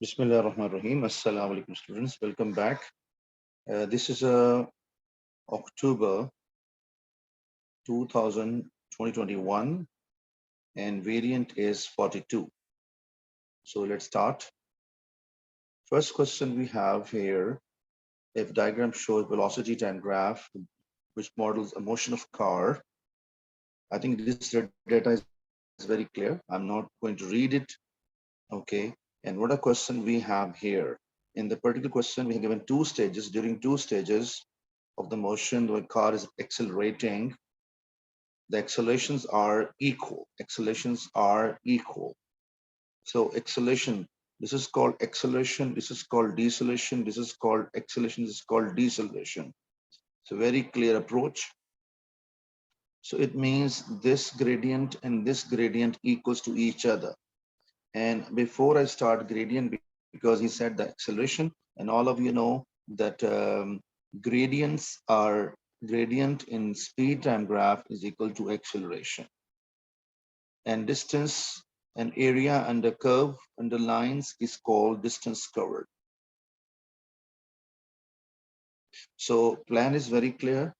Bismillah ar-Rahman ar-Rahim. Assalamu alaikum students. Welcome back. This is October 2021 and variant is 42. So let's start. First question we have here, if diagram shows velocity time graph which models a motion of car. I think this data is very clear. I'm not going to read it. Okay. And what a question we have here. In the particular question, we have given two stages. During two stages of the motion, the car is accelerating. The accelerations are equal. Accelerations are equal. So acceleration, this is called acceleration. This is called deceleration. This is called acceleration. This is called deceleration. It's a very clear approach. So it means this gradient and this gradient equals to each other. And before I start gradient, because he said the acceleration, and all of you know that gradients are gradient in speed time graph is equal to acceleration. And distance and area under curve under lines is called distance covered. So plan is very clear.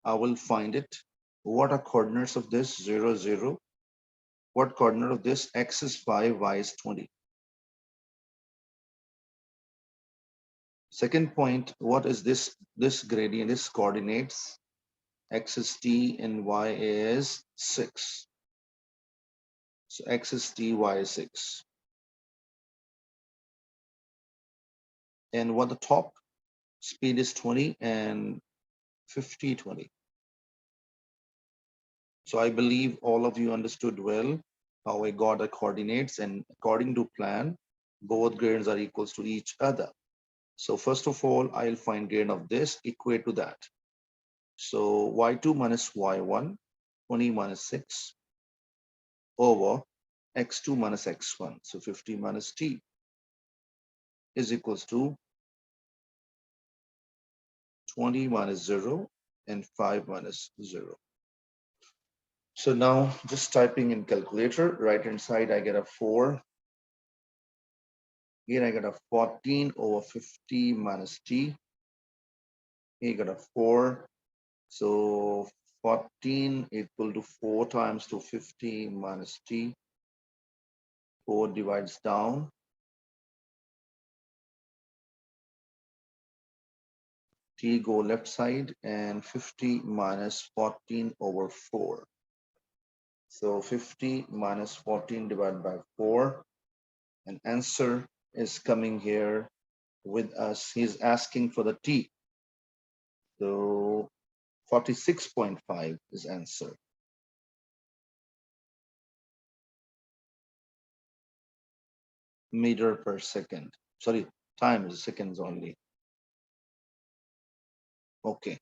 I will find it. What are coordinates of this? 0, 0. What coordinate of this? X is 5, Y is 20. Second point, what is this? This gradient is coordinates. X is t and y is 6. So x is t, y is 6. And what the top speed is 20 and 50, 20. So I believe all of you understood well how I got the coordinates, and according to plan, both gradients are equals to each other. So first of all, I'll find gradient of this equate to that. So y2 minus y1, 20 minus 6 over x2 minus x1. So 50 minus t is equals to 20 minus 0 and 5 minus 0. So now just typing in calculator, right hand side, I get a 4. Here I got a 14 over 50 minus t. Here I got a 4. So 14 equal to 4 times to 50 minus t. 4 divides down. T go left side and 50 minus 14 over 4. So 50 minus 14 divided by 4. And answer is coming here with us. He's asking for the t. So 46.5 is answer. Meter per second. Sorry, time is seconds only. Okay,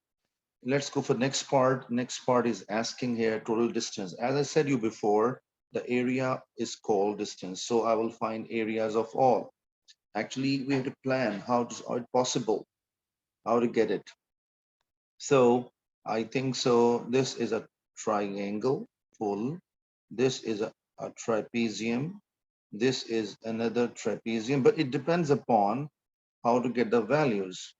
let's go for next part. Next part is asking here total distance. As I said you before, the area is called distance. So I will find areas of all. Actually, we have to plan how it possible, how to get it. So I think so. This is a triangle full. This is a trapezium. This is another trapezium, but it depends upon how to get the values.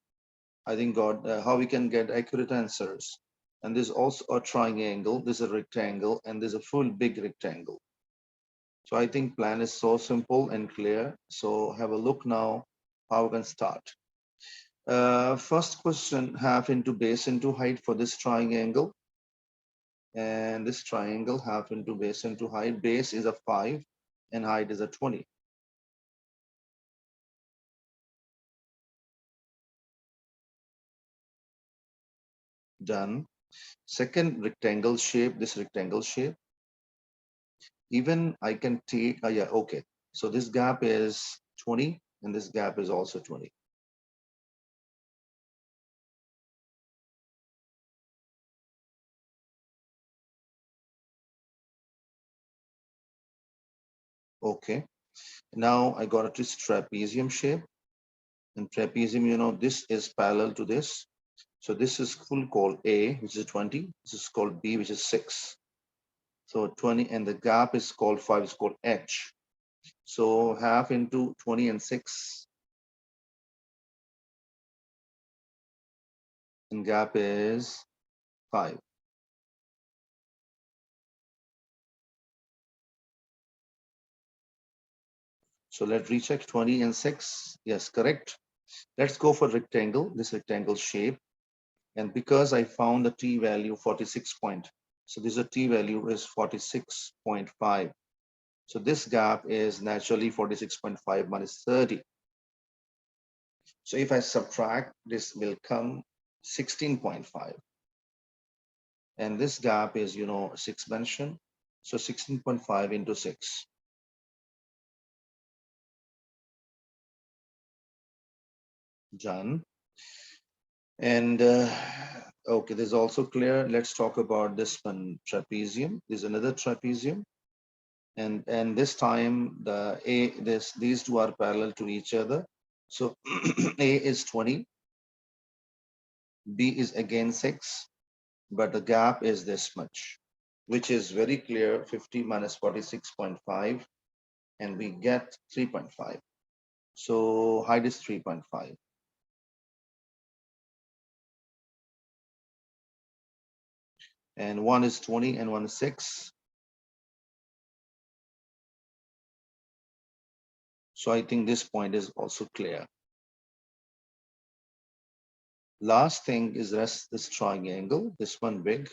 I think how we can get accurate answers. And there's also a triangle, there's a rectangle, and there's a full big rectangle. So I think plan is so simple and clear. So have a look now how we can start. First question, half into base into height for this triangle. And this triangle half into base into height. Base is a 5 and height is a 20. Done. Second rectangle shape, this rectangle shape. Even I can take, yeah, okay. So this gap is 20 and this gap is also 20. Okay. Now I got a trapezium shape. And trapezium, you know, this is parallel to this. So this is full called A, which is 20. This is called B, which is 6. So 20, and the gap is called 5, is called H. So half into 20 and 6, and gap is 5. So let's recheck 20 and 6. Yes, correct. Let's go for rectangle, this rectangle shape. And because I found the t value 46 point, so this is a t value is 46.5. So this gap is naturally 46.5 minus 30. So if I subtract, this will come 16.5. And this gap is, 6 mentioned. So 16.5 into 6. Done. And okay, this is also clear. Let's talk about this one, trapezium. There's another trapezium. And this time these two are parallel to each other. So A is 20, B is again 6, but the gap is this much, which is very clear, 50 minus 46.5, and we get 3.5. So height is 3.5. And one is 20 and one is 6. So I think this point is also clear. Last thing is rest this triangle, this one big,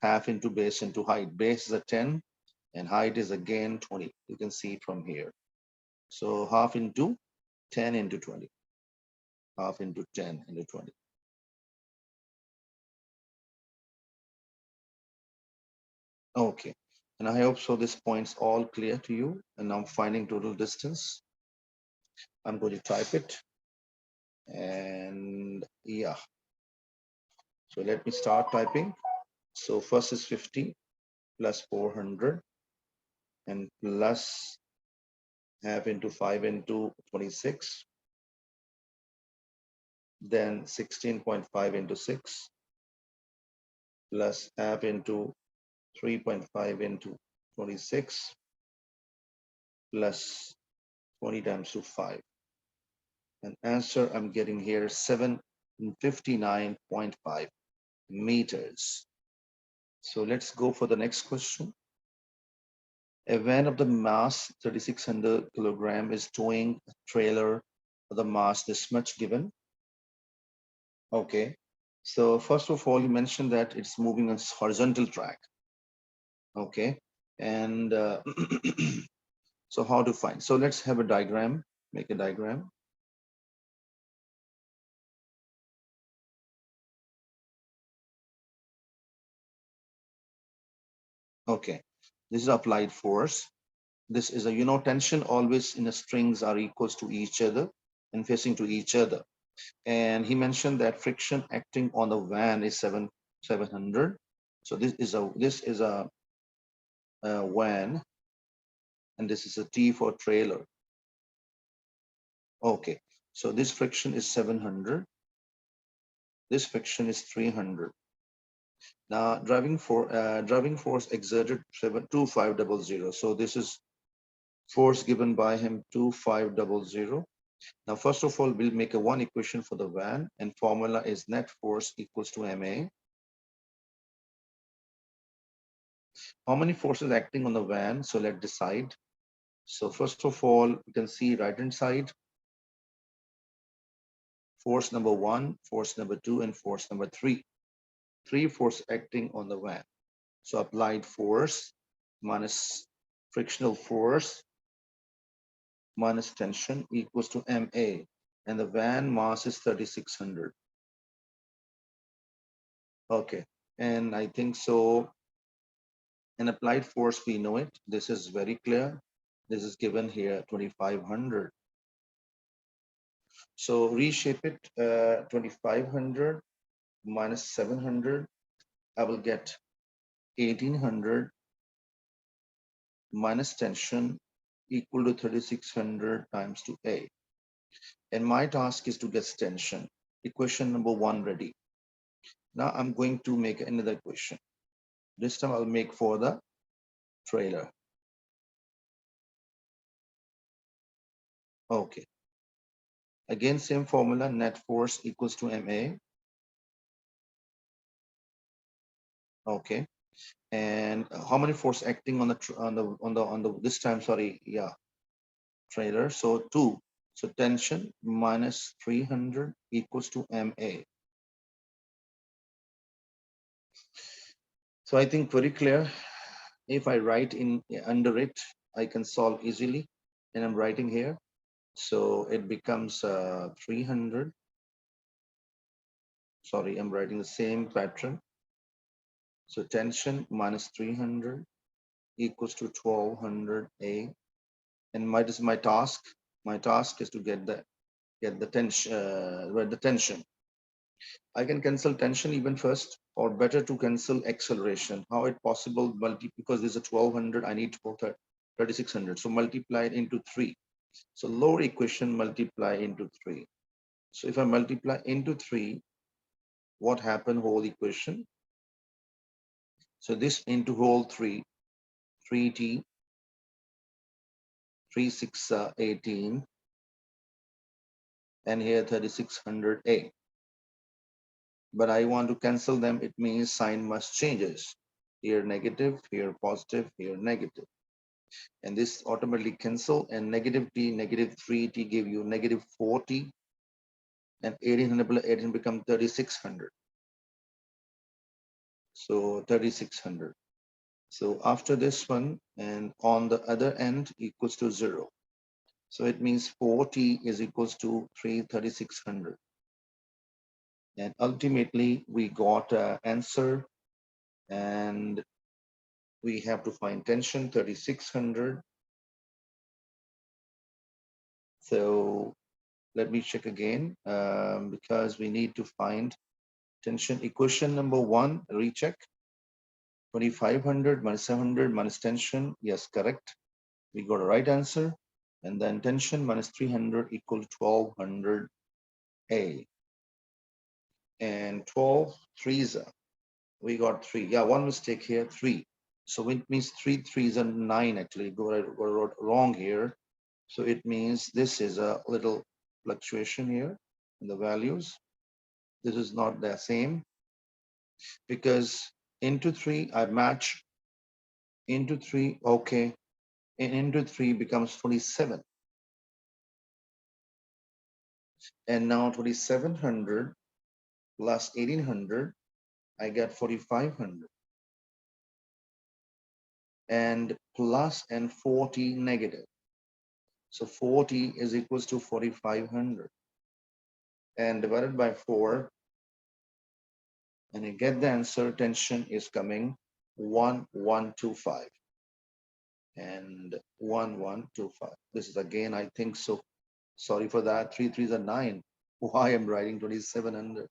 half into base into height. Base is a 10 and height is again 20. You can see from here. So half into 10 into 20. Half into 10 into 20. Okay. And I hope so this point's all clear to you. And now finding total distance. I'm going to type it. And yeah. So let me start typing. So first is 50 plus 400 and plus half into 5 into 26. Then 16.5 into 6 plus half into 3.5 into 26 plus 20 times to 5. And answer I'm getting here 759.5 meters. So let's go for the next question. A van of the mass 3600 kilogram is towing a trailer of the mass this much given. Okay. So first of all, you mentioned that it's moving on horizontal track. Okay. And so how to find? So let's have a diagram, make a diagram. Okay. This is applied force. This is a, tension always in the strings are equals to each other and facing to each other. And he mentioned that friction acting on the van is 700. So this is a van, and this is a T for trailer. Okay, so this friction is 700. This friction is 300. Now driving force exerted 2500. So this is force given by him 2500. Now, first of all, we'll make a one equation for the van, and formula is net force equals to MA. How many forces acting on the van? So let's decide. So first of all, you can see right hand side, force number 1, force number 2, and force number 3. 3 force acting on the van. So applied force minus frictional force minus tension equals to MA. And the van mass is 3600. Okay. And I think so. An applied force, we know it. This is very clear. This is given here, 2500. So reshape it, 2500 minus 700. I will get 1800 minus tension equal to 3600 times to A. And my task is to get tension. Equation number 1 ready. Now I'm going to make another equation. This time I'll make for the trailer. Okay. Again, same formula, net force equals to MA. Okay. And how many force acting on the this time, sorry, yeah, trailer? So 2. So tension minus 300 equals to MA. So I think very clear. If I write in under it, I can solve easily. And I'm writing here. So it becomes 300. Sorry, I'm writing the same pattern. So tension minus 300 equals to 1200 A. And this is my task. My task is to get the tension, where the tension. I can cancel tension even first, or better to cancel acceleration. How it possible? Because there's a 1200, I need to put 3600. So multiply it into 3. So lower equation multiply into 3. So if I multiply into 3, what happened? Whole equation. So this into whole 3, 3t, 3 6 18, and here 3600a. But I want to cancel them. It means sign must changes. Here negative, here positive, here negative. And this automatically cancel, and negative t, negative 3t give you negative 4t, and 1800 plus 18 become 3600. So 3600. So after this one, and on the other end equals to 0. So it means 4t is equals to 3600. And ultimately we got an answer, and we have to find tension 3600. So let me check again, because we need to find tension. Equation number 1, recheck. 2500 minus 700 minus tension. Yes, correct. We got a right answer. And then tension minus 300 equal to 1200 A. And 12 threes. We got 3. Yeah, one mistake here, 3. So it means 3 threes are 9 actually. Got wrong here. So it means this is a little fluctuation here in the values. This is not the same, because into 3 I match into 3. Okay, and into 3 becomes 27, and now 2700 plus 1800, I get 4500, and plus and 40 negative. So 40 is equals to 4500, and divided by 4, and you get the answer. Tension is coming 1125 and 1125. This is again, I think so. Sorry for that. 3 threes are 9. Why I'm writing 2700?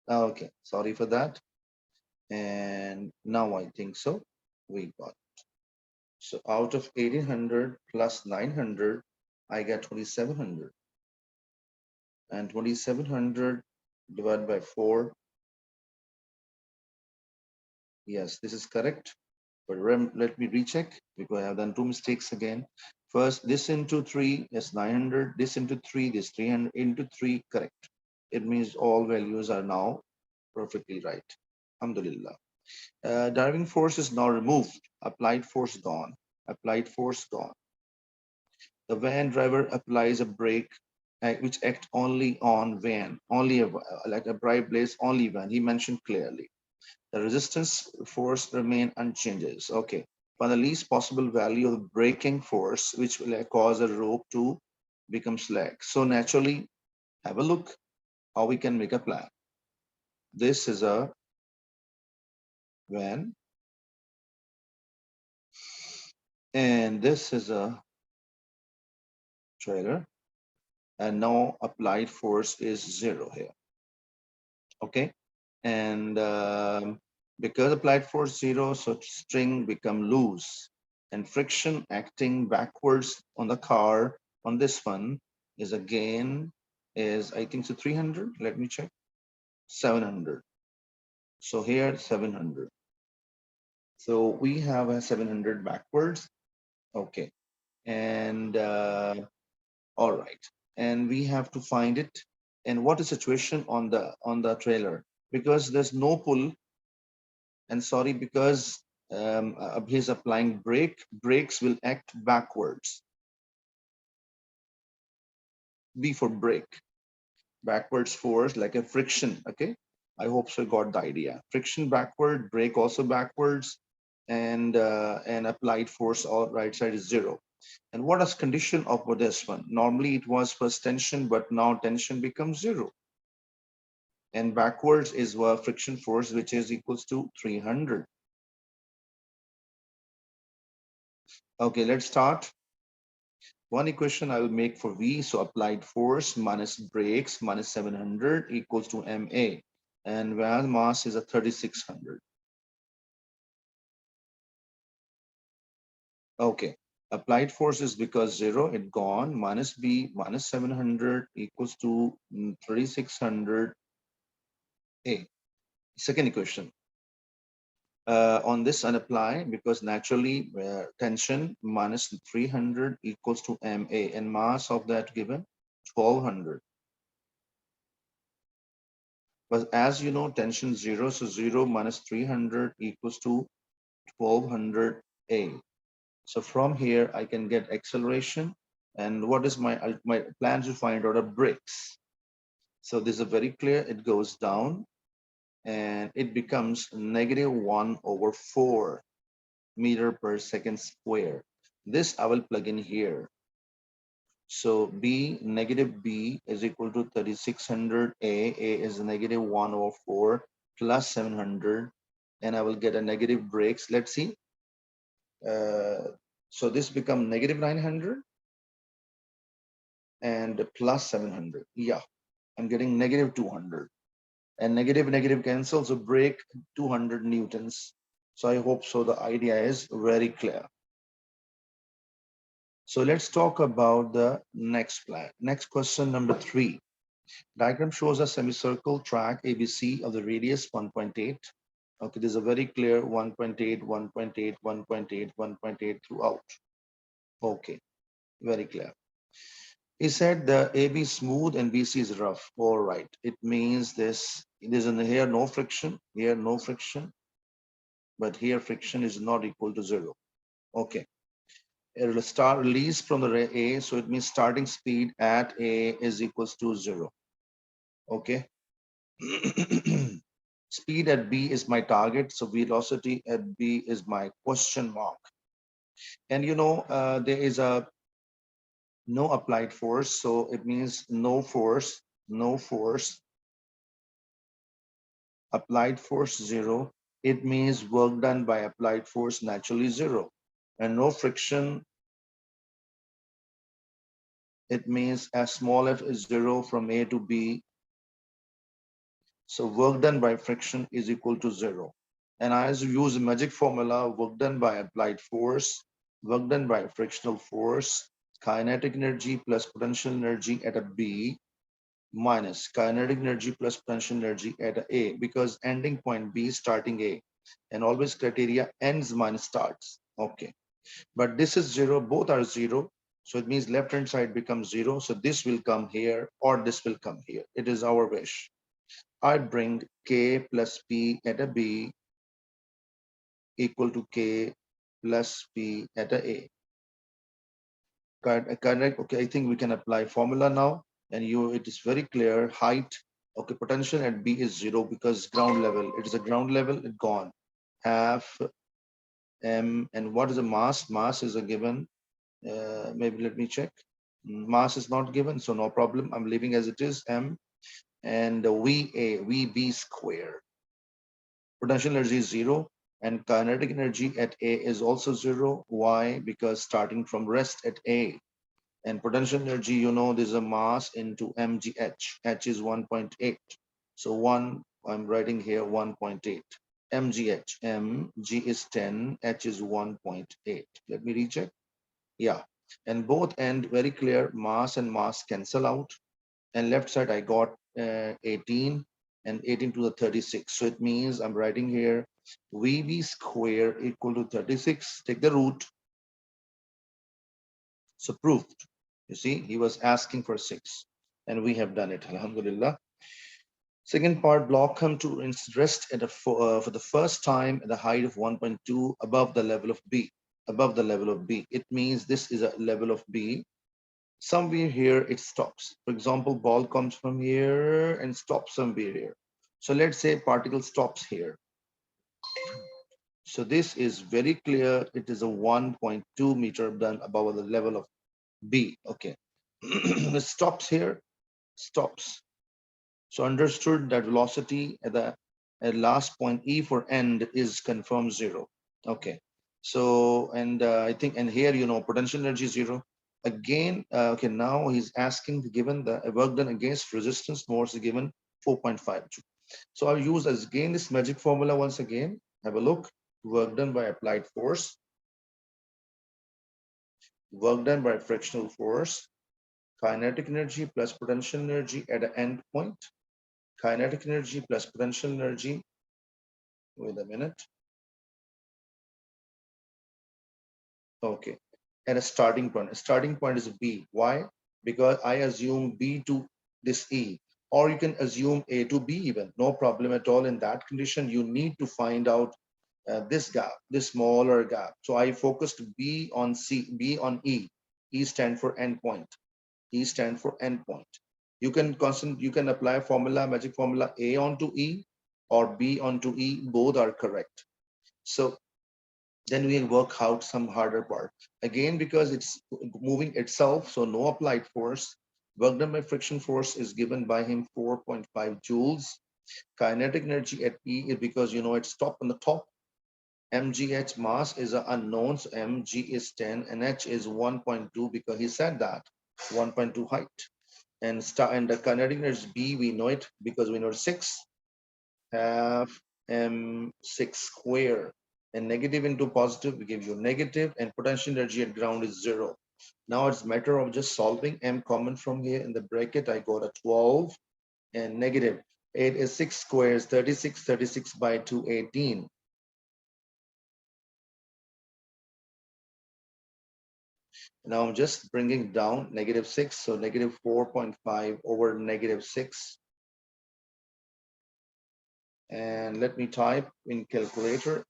Okay, sorry for that. And now I think so. We got. So out of 1800 plus 900, I get 2700. And 2700 divided by 4. Yes, this is correct. But let me recheck, because I have done 2 mistakes again. First, this into 3 is 900. This into 3, this 300 into 3, correct. It means all values are now perfectly right. Alhamdulillah. Driving force is now removed. Applied force gone. Applied force gone. The van driver applies a brake which act only on van, only like a brake blades only van. He mentioned clearly. The resistance force remain unchanged. Okay. For the least possible value of the braking force, which will cause a rope to become slack. So naturally, have a look how we can make a plan. This is a van, and this is a trailer, and now applied force is 0 here. Okay, and because applied force 0, so string become loose, and friction acting backwards on the car on this one is again is, I think so, 300. Let me check. 700. So here 700. So we have a 700 backwards. Okay, and All right. And we have to find it. And what is situation on the trailer? Because there's no pull, and sorry, because he's applying brake, brakes will act backwards. B for brake, backwards force like a friction. Okay, I hope so you got the idea. Friction backward, brake also backwards, and applied force all right side is zero. And what is condition of this one? Normally it was first tension, but now tension becomes zero. And backwards is friction force, which is equals to 300. Okay, let's start. One equation I will make for V. So applied force minus brakes minus 700 equals to MA. And where mass is a 3600. Okay. Applied force is because zero, it gone, minus B minus 700 equals to 3600 A. Second equation. On this and apply because naturally tension minus 300 equals to MA and mass of that given 1200. But as you know, tension zero, so 0 minus 300 equals to 1200 A. So from here, I can get acceleration. And what is my plan to find out of brakes? So this is very clear. It goes down and it becomes -1/4 meter per second square. This I will plug in here. So negative B is equal to 3600 A is -1/4 plus 700, and I will get a negative brakes. Let's see. So this become -900 and plus 700. Yeah, I'm getting -200. And negative cancels, so brake 200 newtons. So I hope so the idea is very clear. So let's talk about the next plan. Next question number 3. Diagram shows a semicircle track ABC of the radius 1.8. Okay, this is a very clear 1.8, 1.8, 1.8, 1.8 throughout. Okay, very clear. He said the AB is smooth and BC is rough. All right, it means this. It is in here no friction, here no friction, but here friction is not equal to 0. Okay. It will start release from the A, so it means starting speed at A is equals to 0. Okay. Speed at B is my target, so velocity at B is my question mark. And you know, there is a no applied force, so it means no force, no force, applied force 0. It means work done by applied force naturally 0. And no friction, it means as small f is 0 from A to B. So work done by friction is equal to 0. And I use the magic formula, work done by applied force, work done by frictional force, kinetic energy plus potential energy at a B minus kinetic energy plus potential energy at a A, because ending point B starting A, and always criteria ends minus starts. Okay. But this is 0, both are 0. So it means left hand side becomes 0. So this will come here or this will come here. It is our wish. I bring K plus P at a B equal to K plus P at a A. Correct. Okay, I think we can apply formula now. And it is very clear. Height, okay, potential at B is 0 because ground level. It is a ground level, it gone. Half M, and what is the mass? Mass is a given. Maybe let me check. Mass is not given, so no problem. I'm leaving as it is, M. And VB square. Potential energy is 0. And kinetic energy at A is also 0. Why? Because starting from rest at A. And potential energy, you know, there's a mass into mgh. H is 1.8. So I'm writing here 1.8. mgh. Mg is 10. H is 1.8. Let me recheck. Yeah. And both end very clear. Mass and mass cancel out. And left side, I got 18 and 18 to the 36. So it means I'm writing here VB square equal to 36. Take the root. So proved. You see, he was asking for 6, and we have done it. Alhamdulillah. Second part, block come to rest at for the first time at the height of 1.2 above the level of B. Above the level of B. It means this is a level of B. Somewhere here it stops. For example, ball comes from here and stops somewhere here. So let's say particle stops here. So this is very clear. It is a 1.2 meter done above the level of B. Okay. It stops here, stops. So understood that velocity at last point E for end is confirmed 0. Okay. So, and I think, and here, potential energy 0. Again, okay, now he's asking, given the work done against resistance Morse is given 4.5 Joule. So I'll use as again this magic formula once again. Have a look. Work done by applied force. Work done by frictional force. Kinetic energy plus potential energy at an end point. Kinetic energy plus potential energy. Wait a minute. Okay. And a starting point. A starting point is B. Why? Because I assume B to this E. Or you can assume A to B even. No problem at all. In that condition, you need to find out this gap, this smaller gap. So I focused B on C, B on E. E stand for endpoint. E stand for endpoint. You can apply formula, magic formula A onto E or B onto E. Both are correct. So then we'll work out some harder part. Again, because it's moving itself, so no applied force. Work done by friction force is given by him 4.5 joules. Kinetic energy at E is because it's top on the top. mgh mass is unknown, so mg is 10 and h is 1.2 because he said that 1.2 height. And the kinetic energy B, we know it because we know 6 half m6 square, and negative into positive we give you negative, and potential energy at ground is 0. Now it's matter of just solving. M common from here in the bracket, I got a 12 and negative 8 is 6 squares, 36, 36 by 2, 18. Now I'm just bringing down negative 6, so negative 4.5 over negative 6. And let me type in calculator.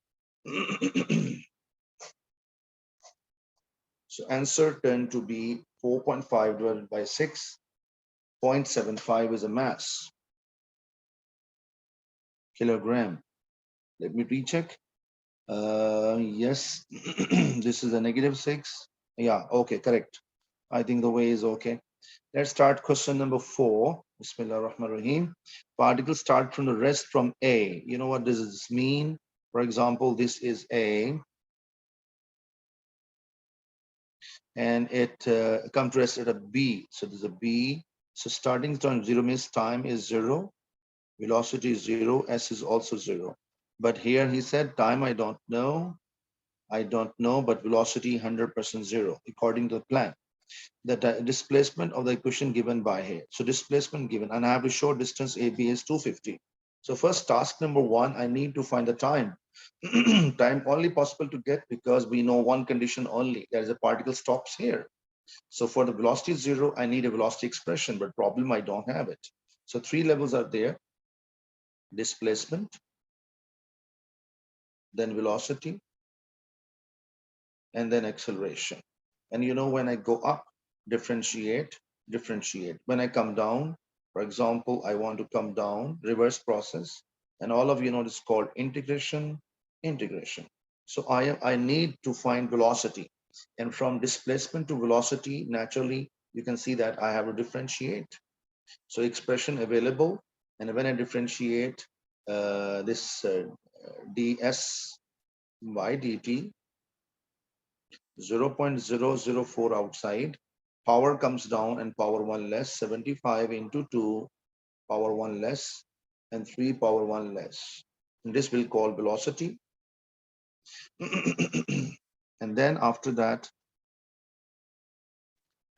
So answer turned to be 4.5 divided by 6. 0.75 is a mass. Kilogram. Let me recheck. Yes, this is a negative 6. Yeah, okay, correct. I think the way is okay. Let's start question number 4. Bismillah ar-Rahman ar-Rahim. Particles start from the rest from A. You know what does this mean? For example, this is A. And it comes to rest at a B. So there's a B. So starting time 0 means time is 0. Velocity is 0. S is also 0. But here he said time I don't know. I don't know, but velocity 100% 0 according to the plan. The displacement of the equation given by here. So displacement given, and I have to show distance AB is 250. So first task number 1, I need to find the time. Time only possible to get because we know one condition only. There is a particle stops here. So for the velocity 0, I need a velocity expression, but problem I don't have it. So 3 levels are there: displacement, then velocity, and then acceleration. And when I go up, differentiate, differentiate. When I come down, for example, I want to come down, reverse process, and all of you know it's called integration, integration. So I need to find velocity. And from displacement to velocity, naturally, you can see that I have to differentiate. So expression available, and when I differentiate this ds by dt, 0.004 outside, power comes down and power 1 less, 75 into 2, power 1 less, and 3 power 1 less. And this will call velocity. And then after that,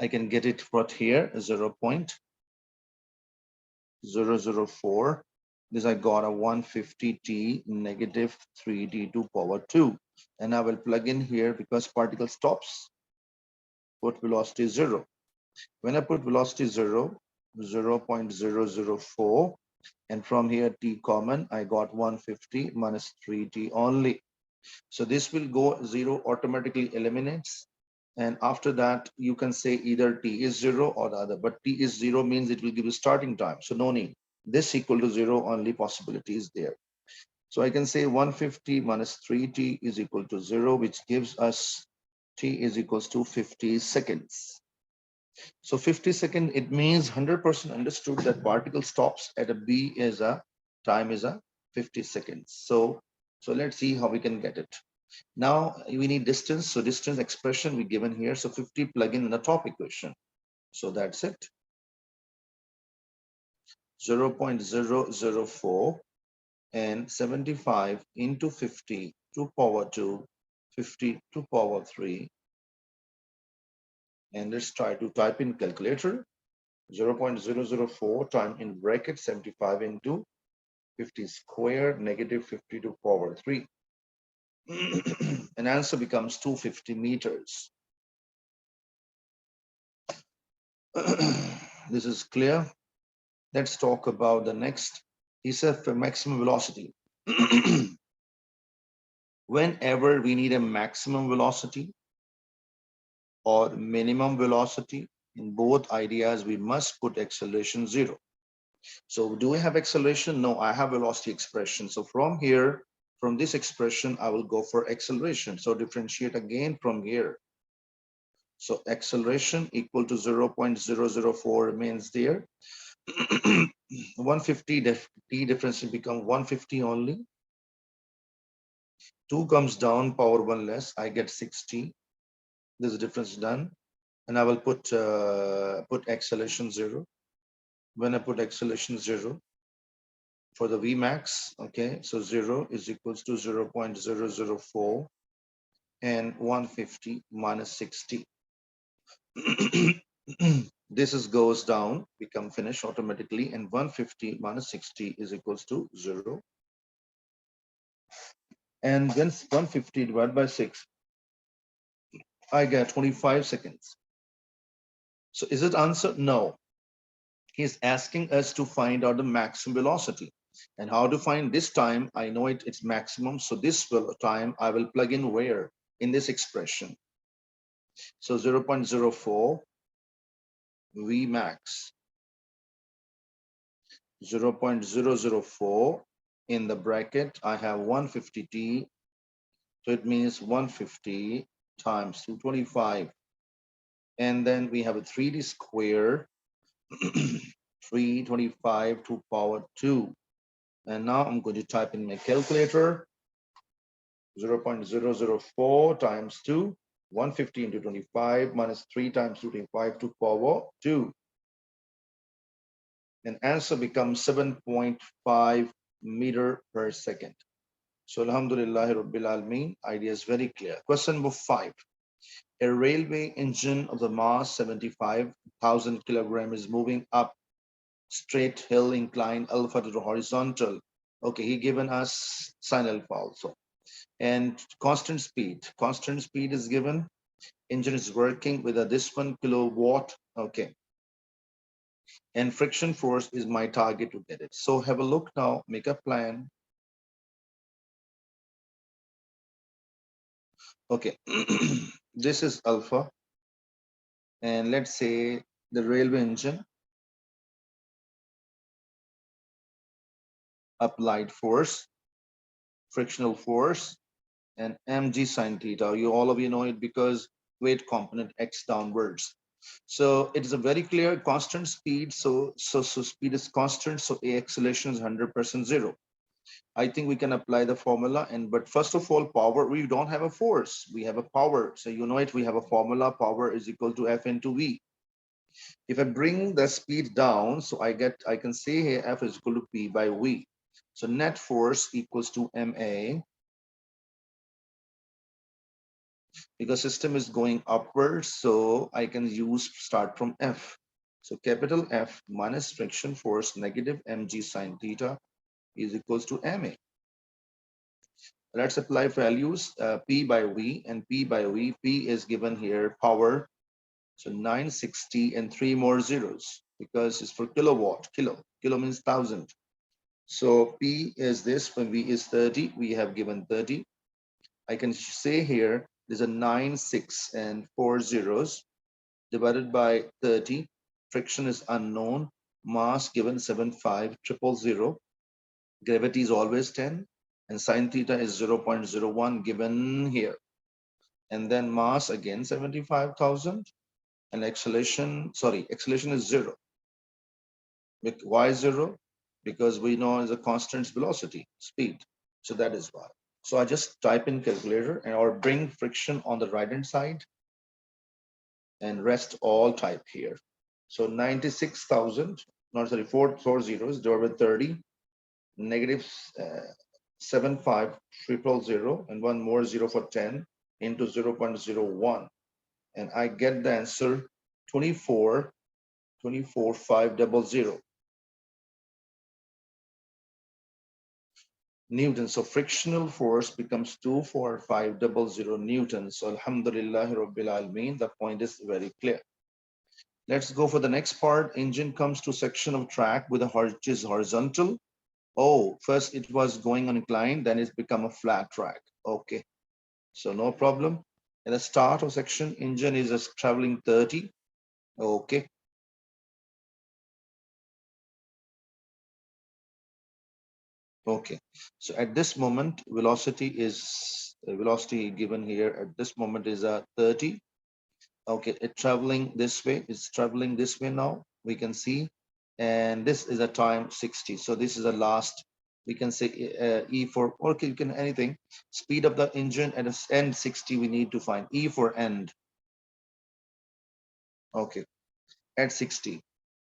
I can get it right here, 0.004. This I got a 150t negative 3d to power 2. And I will plug in here because particle stops, put velocity 0. When I put velocity 0, 0.004, and from here t common, I got 150 minus 3t only. So this will go 0, automatically eliminates. And after that, you can say either t is 0 or the other, but t is 0 means it will give you starting time. So no need. This equal to 0, only possibility is there. So I can say 150 minus 3t is equal to 0, which gives us t is equals to 50 seconds. So 50 seconds, it means 100% understood that particle stops at a B is a time is a 50 seconds. So let's see how we can get it. Now we need distance. So distance expression we given here. So 50 plug in the top equation. So that's it. 0.004 and 75 into 50 to power 2, 50 to power 3. And let's try to type in calculator. 0.004 time in bracket 75 into 50 square negative 50 to power 3. An answer becomes 250 meters. This is clear. Let's talk about the next. He said for maximum velocity. Whenever we need a maximum velocity or minimum velocity, in both ideas, we must put acceleration 0. So do we have acceleration? No, I have velocity expression. So from here, from this expression, I will go for acceleration. So differentiate again from here. So acceleration equal to 0.004 remains there. 150 t difference become 150 only. 2 comes down, power 1 less, I get 60. This is difference done. And I will put acceleration 0. When I put acceleration 0, for the Vmax, okay, so 0 is equals to 0.004 and 150 minus 60. This is goes down, become finished automatically, and 150 minus 60 is equals to 0. And then 150 divided by 6, I get 25 seconds. So is it answer? No. He's asking us to find out the maximum velocity. And how to find this time? I know it's maximum. So this time I will plug in where? In this expression. So 0.04 V max. 0.004 in the bracket. I have 150t. So it means 150 times 225. And then we have a 3d square. 325 to power 2. And now I'm going to type in my calculator. 0.004 times 2, 150 into 25 minus 3 times 225 to power 2. And answer becomes 7.5 meter per second. So Alhamdulillah Rabbil Alameen, idea is very clear. Question number 5. A railway engine of the mass 75,000 kilogram is moving up straight hill incline alpha to the horizontal. Okay, he given us sine alpha also. And constant speed is given. Engine is working with this 1 kilowatt. Okay. And friction force is my target to get it. So have a look now, make a plan. Okay. This is alpha. And let's say the railway engine applied force, frictional force, and mg sine theta. You all of you know it because weight component x downwards. So it is a very clear constant speed. So speed is constant. So a acceleration is 100% 0. I think we can apply the formula. But first of all, power, we don't have a force. We have a power. So you know it, we have a formula. Power is equal to F into V. If I bring the speed down, so I can say here F is equal to P by V. So net force equals to MA, because system is going upwards, so I can start from F. So capital F minus friction force negative mg sine theta is equals to MA. Let's apply values P by V and P by V. P is given here power So 960 and three more zeros because it's for kilowatt. Kilo means 1,000. So P is this, when V is 30, we have given 30. I can say here there's a 9, 6 and 4 zeros divided by 30. Friction is unknown. Mass given 75,000. Gravity is always 10. And sine theta is 0.01 given here. And then mass again 75,000. And acceleration is 0. Why 0? Because we know is a constant velocity, speed. So that is why. So I just type in calculator and or bring friction on the right hand side and rest all type here. So 96,000, not sorry, four zeros divided by 30, negative 75,000 and one more zero for 10 into 0.01. And I get the answer 24,500 Newtons. So frictional force becomes 24,500 Newtons. So Alhamdulillah Rabbil Alameen, the point is very clear. Let's go for the next part. Engine comes to section of track with a which is horizontal. Oh, first it was going on incline, then it's become a flat track. Okay, so no problem. At the start of section, engine is just traveling 30. Okay. Okay, so at this moment, velocity given here at this moment is a 30. Okay, it's traveling this way. It's traveling this way now. We can see, and this is a time 60. So this is the last. We can say E for okay. You can anything. Speed of the engine at end 60. We need to find E for end. Okay, at 60.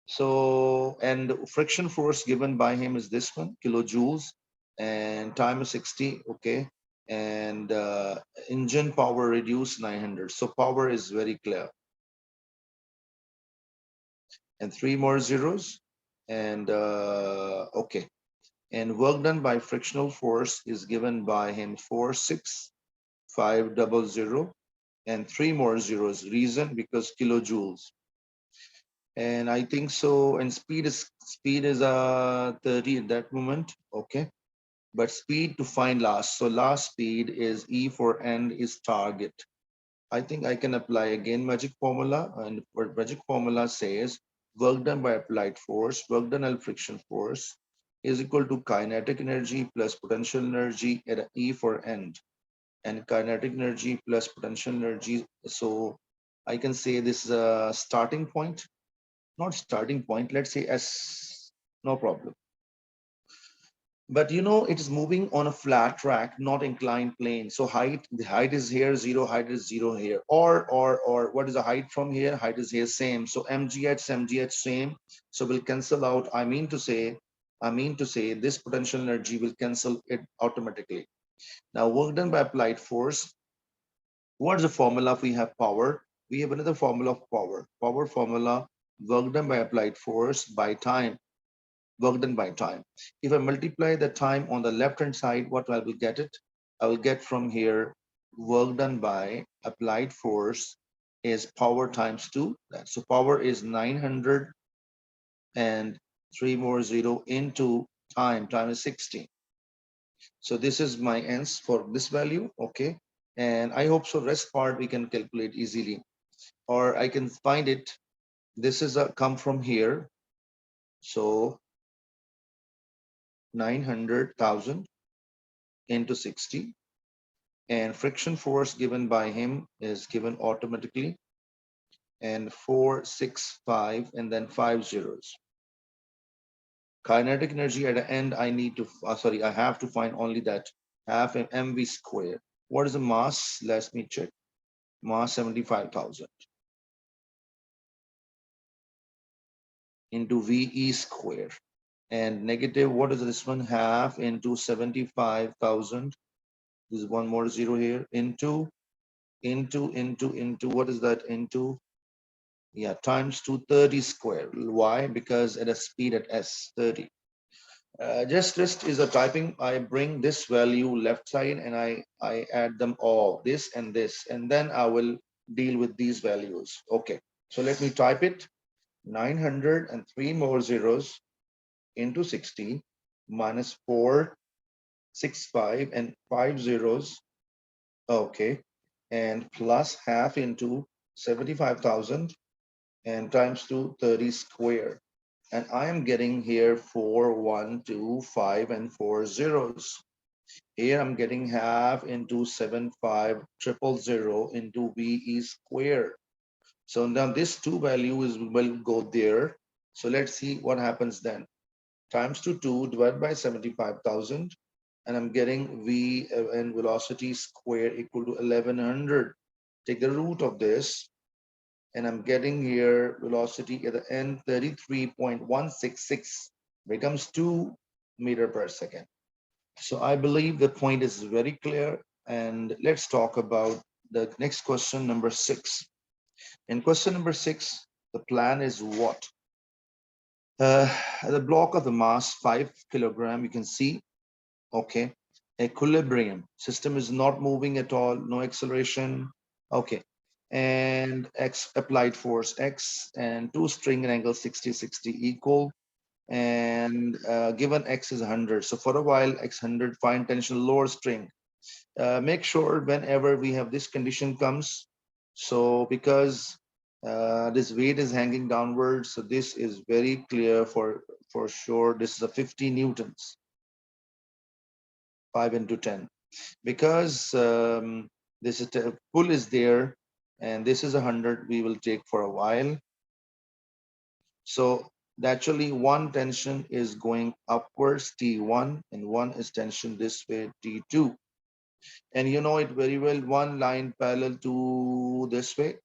So and friction force given by him is this one, kilojoules, and time is 60. Okay, and engine power reduced 900. So power is very clear. And three more zeros. And okay. And work done by frictional force is given by him 46,500 and three more zeros. Reason because kilojoules. And I think so. And speed is 30 at that moment. Okay. But speed to find last. So last speed is E for end is target. I think I can apply again magic formula, and what magic formula says work done by applied force, work done by friction force is equal to kinetic energy plus potential energy at E for end, and kinetic energy plus potential energy. So I can say this is a starting point, not starting point, let's say S, no problem. But you know, it is moving on a flat track, not inclined plane. So the height is here, zero, height is zero here. Or what is the height from here? Height is here, same. So mgh, same. So we'll cancel out. I mean to say this potential energy will cancel it automatically. Now work done by applied force. What is the formula? We have power. We have another formula of power. Power formula, work done by applied force by time. Work done by time. If I multiply the time on the left hand side, what I will get it? I will get from here work done by applied force is power times 2. So power is 900 and 3 more 0 into time. Time is 60. So this is my answer for this value. Okay. And I hope so rest part we can calculate easily. Or I can find it. This is a come from here. So 900,000 into 60, and friction force given by him is given automatically, and 465 and then 5 zeros. Kinetic energy at the end I need to I have to find only that half mv square. What is the mass? Let me check. Mass 75,000 into ve square, and negative, what is this one? Half into 75,000. There's one more zero here, into what is that? Into, yeah, times 230 square. Why? Because at a speed at s 30. Just is a typing. I bring this value left side and I add them all, this, and then I will deal with these values. Okay. So let me type it. 903 more zeros into 60 minus 465 and 5 zeros. Okay. And plus half into 75,000 and times 230 square. And I am getting here 4, 1, 2, 5, and 4 zeros. Here I'm getting half into 75000 into VE square. So now this two values will go there. So let's see what happens then. Times to 2 divided by 75,000, and I'm getting V and velocity square equal to 1100. Take the root of this, and I'm getting here velocity at the end 33.166 becomes 2 meter per second. So I believe the point is very clear. And let's talk about the next question, number 6. In question number 6, the plan is what? The block of the mass 5 kilogram, you can see, okay, equilibrium system is not moving at all, no acceleration, okay, and X applied force X and two string and angle 60 equal, and given X is 100. So for a while X 100, find tension lower string. Make sure whenever we have this condition comes, so because this weight is hanging downwards, so this is very clear for sure. This is a 50 newtons, 5 into 10, because this is pull is there, and this is 100. We will take for a while. So naturally, one tension is going upwards, T1, and one is tension this way, T2. And you know it very well, one line parallel to this way,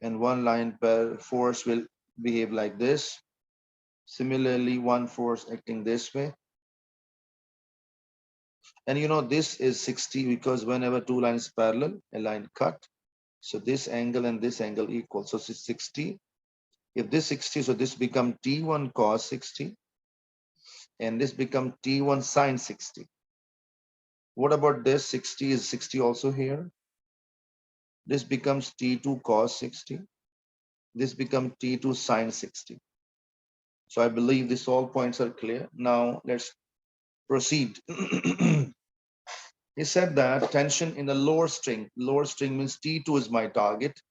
and one line per force will behave like this. Similarly, one force acting this way. And you know this is 60 because whenever two lines parallel, a line cut. So this angle and this angle equal. So it's 60. If this 60, so this become T1 cos 60, and this become T1 sin 60. What about this? 60 is 60 also here. This becomes T2 cos 60. This becomes T2 sin 60. So I believe these all points are clear. Now let's proceed. He said that tension in the lower string means T2 is my target.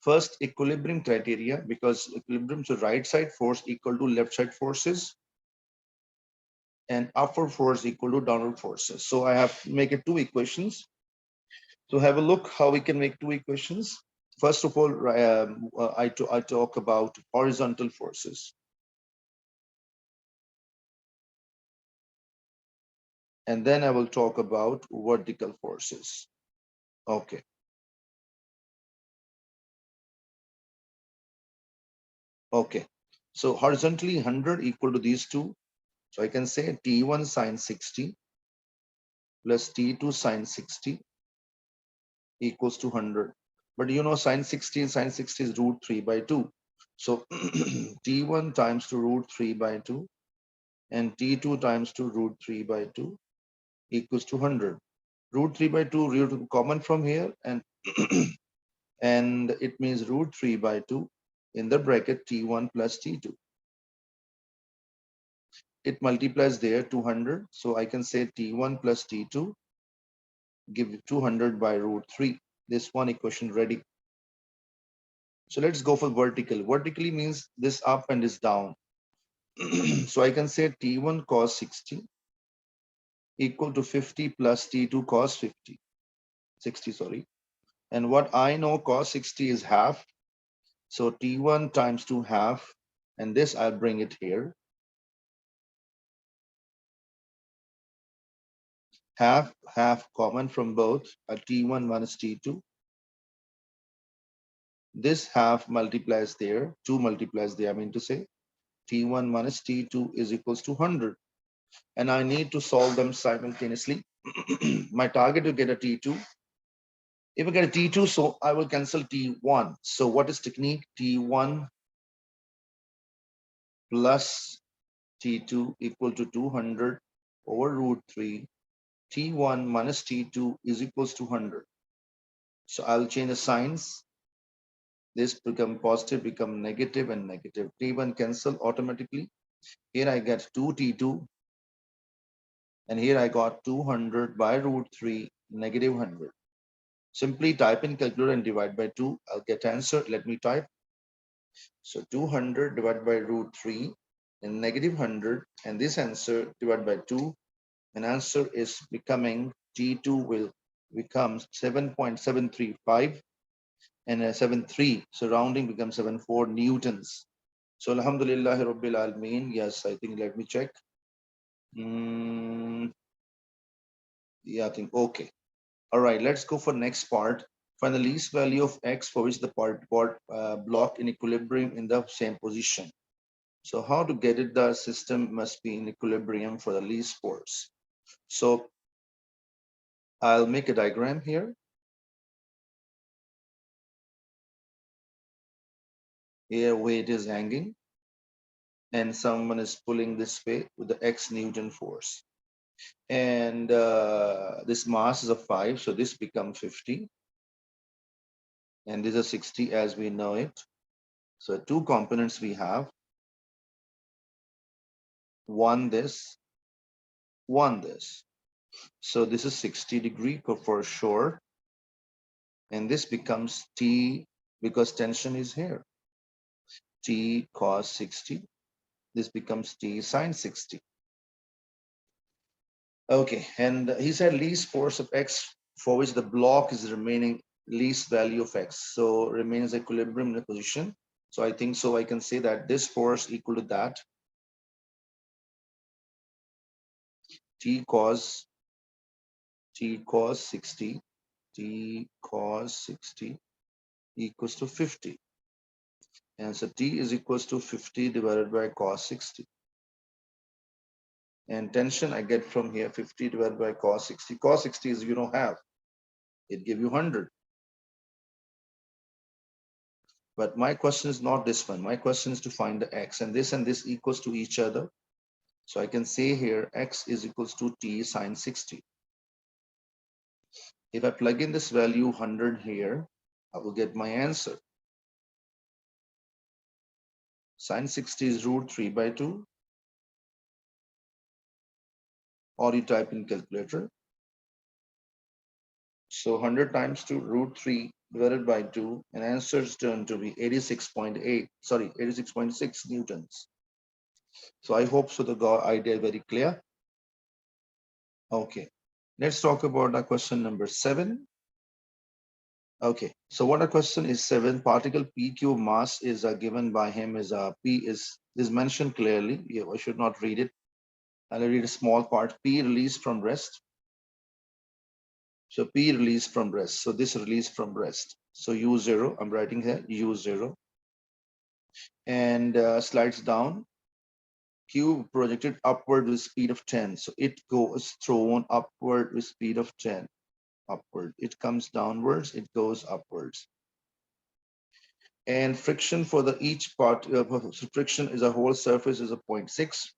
First, equilibrium criteria, because equilibrium, so right side force equal to left side forces, and upward force equal to downward forces. So I have to make it two equations. So have a look how we can make two equations. First of all, I talk about horizontal forces. And then I will talk about vertical forces. Okay. Okay. So horizontally 100 equal to these two. So I can say T1 sine 60 plus T2 sine 60 equals to 100. But you know sine 60 is root 3 by 2. So T1 times to root 3 by 2 and T2 times to root 3 by 2 equals to 100. Root 3 by 2, root common from here, and and it means root 3 by 2 in the bracket T1 plus T2. It multiplies there 200. So I can say T1 plus T2 give 200 by root 3. This one equation ready. So let's go for vertical. Vertically means this up and this down. So I can say T1 cos 60 equal to 50 plus T2 cos 60, sorry. And what I know, cos 60 is half. So T1 times 2 half, and this I'll bring it here. Half common from both, a T1 minus T2. This half multiplies there, 2 multiplies there, I mean to say. T1 minus T2 is equals to 100. And I need to solve them simultaneously. My target to get a T2. If I get a T2, so I will cancel T1. So what is technique? T1 plus T2 equal to 200 over root 3. T1 minus T2 is equals to 100. So I'll change the signs. This become positive, become negative and negative. T1 cancel automatically. Here I get 2T2 and here I got 200 by root 3 negative 100. Simply type in calculator and divide by 2. I'll get answer. Let me type. So 200 divided by root 3 and negative 100 and this answer divided by 2 and answer is becoming T2 will become 7.735 and 73 surrounding becomes 74 newtons. So alhamdulillah rabbil alameen. Yes, I think let me check. Yeah, I think okay. All right, let's go for next part. Find the least value of x for which the block in equilibrium in the same position. So how to get it? The system must be in equilibrium for the least force. So I'll make a diagram here. Here weight is hanging and someone is pulling this way with the x Newton force. And this mass is a 5, so this becomes 50. And this is 60 as we know it. So two components we have. One this, one this. So this is 60 degree for sure. And this becomes T because tension is here. T cos 60. This becomes T sine 60. Okay, and he said least force of X for which the block is remaining least value of X. So remains equilibrium in the position. So I think so I can say that this force equal to that. T cos 60. T cos 60 equals to 50. And so T is equals to 50 divided by cos 60. And tension I get from here 50 divided by cos 60. Cos 60 is you don't have. It give you 100. But my question is not this one. My question is to find the x and this equals to each other. So I can say here x is equals to T sine 60. If I plug in this value 100 here, I will get my answer. Sine 60 is root 3 by 2. Or you type in calculator. So 100 times 2 root 3 divided by 2 and answers turn to be 86.6 newtons. So I hope so the idea very clear. Okay, let's talk about the question number 7. Okay, so what a question is 7. Particle PQ mass is given by him is P is mentioned clearly. Yeah, I should not read it. I'll read a small part. P released from rest. So P released from rest. So this released from rest. So U0, I'm writing here U0. And slides down. Q projected upward with speed of 10. So it goes thrown upward with speed of 10. Upward. It comes downwards, it goes upwards. And friction for the each part friction is a whole surface is a 0.6.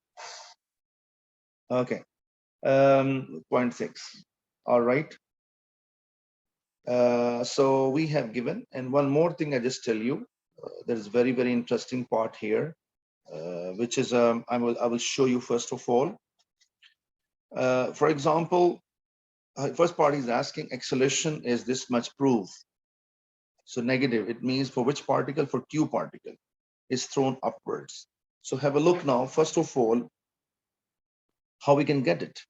Okay, 0.6. All right. So we have given, and one more thing I just tell you, there's very interesting part here, which is I will show you first of all. For example, first part is asking acceleration is this much proof. So negative, it means for which particle? For Q particle is thrown upwards. So have a look now, first of all, how we can get it.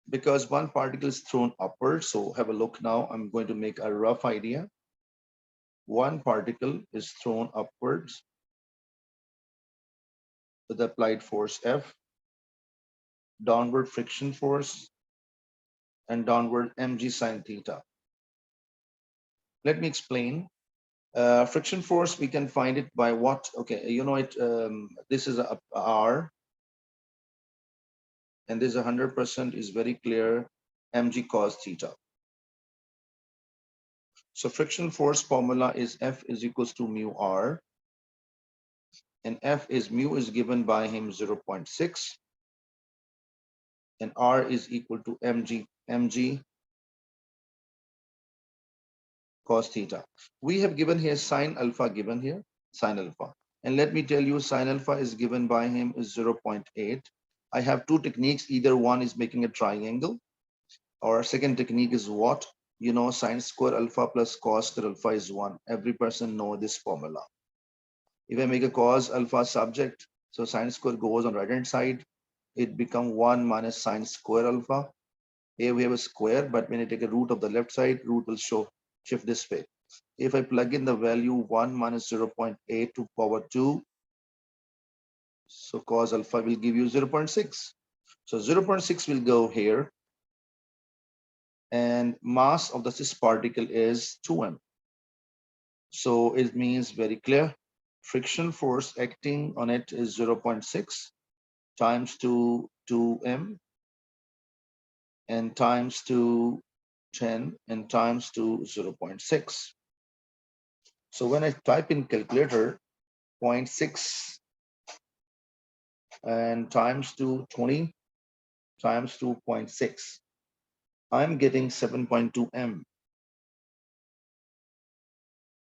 Because one particle is thrown upwards. So have a look now, I'm going to make a rough idea. One particle is thrown upwards with applied force F, downward friction force, and downward mg sine theta. Let me explain. Friction force, we can find it by what? Okay, you know it. This is a R, and this 100% is very clear, mg cos theta. So friction force formula is F is equals to mu R, and F is mu is given by him 0.6, and R is equal to mg cos theta. We have given here sine alpha given here, sine alpha. And let me tell you, sine alpha is given by him is 0.8. I have two techniques. Either one is making a triangle, or second technique is what? You know, sine square alpha plus cos square alpha is 1. Every person know this formula. If I make a cos alpha subject, so sine square goes on right hand side, it become 1 minus sine square alpha. Here we have a square, but when I take a root of the left side, root will shift this way. If I plug in the value 1 minus 0.8 to power 2, so cos alpha will give you 0.6. So 0.6 will go here, and mass of the cis particle is 2m. So it means very clear. Friction force acting on it is 0.6 times 2m and times 10 and times 0.6. So when I type in calculator 0.6 and times 20 times 2.6, I'm getting 7.2 m.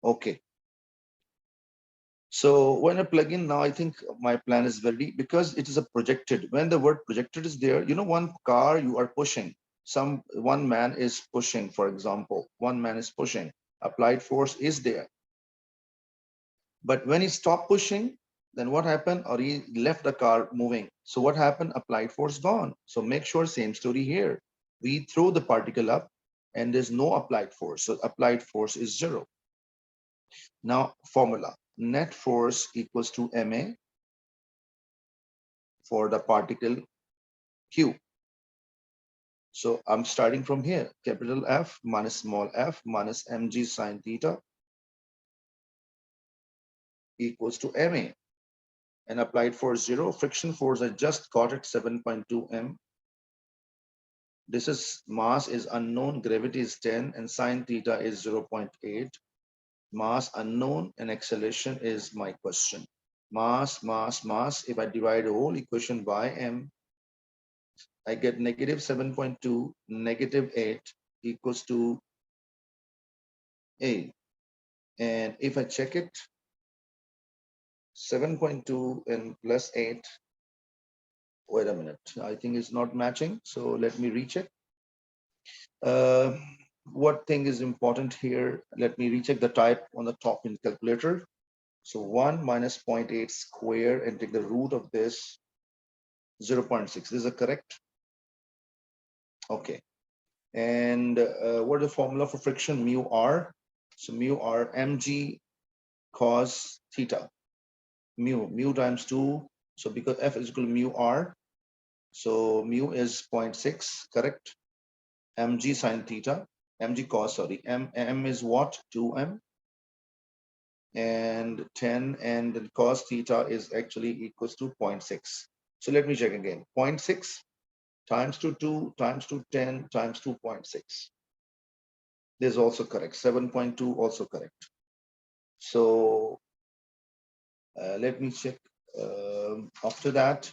Okay. So when I plug in now, I think my plan is ready because it is a projected. When the word projected is there, you know, one car you are pushing, one man is pushing, for example, one man is pushing, applied force is there. But when he stopped pushing, then what happened? Or he left the car moving. So what happened? Applied force gone. So make sure same story here. We throw the particle up and there's no applied force. So applied force is 0. Now formula, net force equals to ma for the particle q. So I'm starting from here, capital F minus small f minus mg sine theta equals to ma. And applied force 0, friction force I just got it 7.2 m. This is mass is unknown, gravity is 10, and sine theta is 0.8. Mass unknown and acceleration is my question. Mass, mass, mass. If I divide the whole equation by m, I get negative 7.2, negative 8 equals to a. And if I check it, 7.2 and plus 8, wait a minute, I think it's not matching. So let me recheck. What thing is important here? Let me recheck the type on the top in calculator. So 1 minus 0.8 square and take the root of this 0.6. This is correct? Okay. And what is the formula for friction? Mu r. So mu r mg cos theta. Mu times 2. So because F is equal to mu r, so mu is 0.6, correct? Mg sine theta, mg cos, sorry, m is what? 2m. And 10 and cos theta is actually equals to 0.6. So let me check again. 0.6 times 2 times 10 times 2.6. This is also correct. 7.2 also correct. So let me check. After that,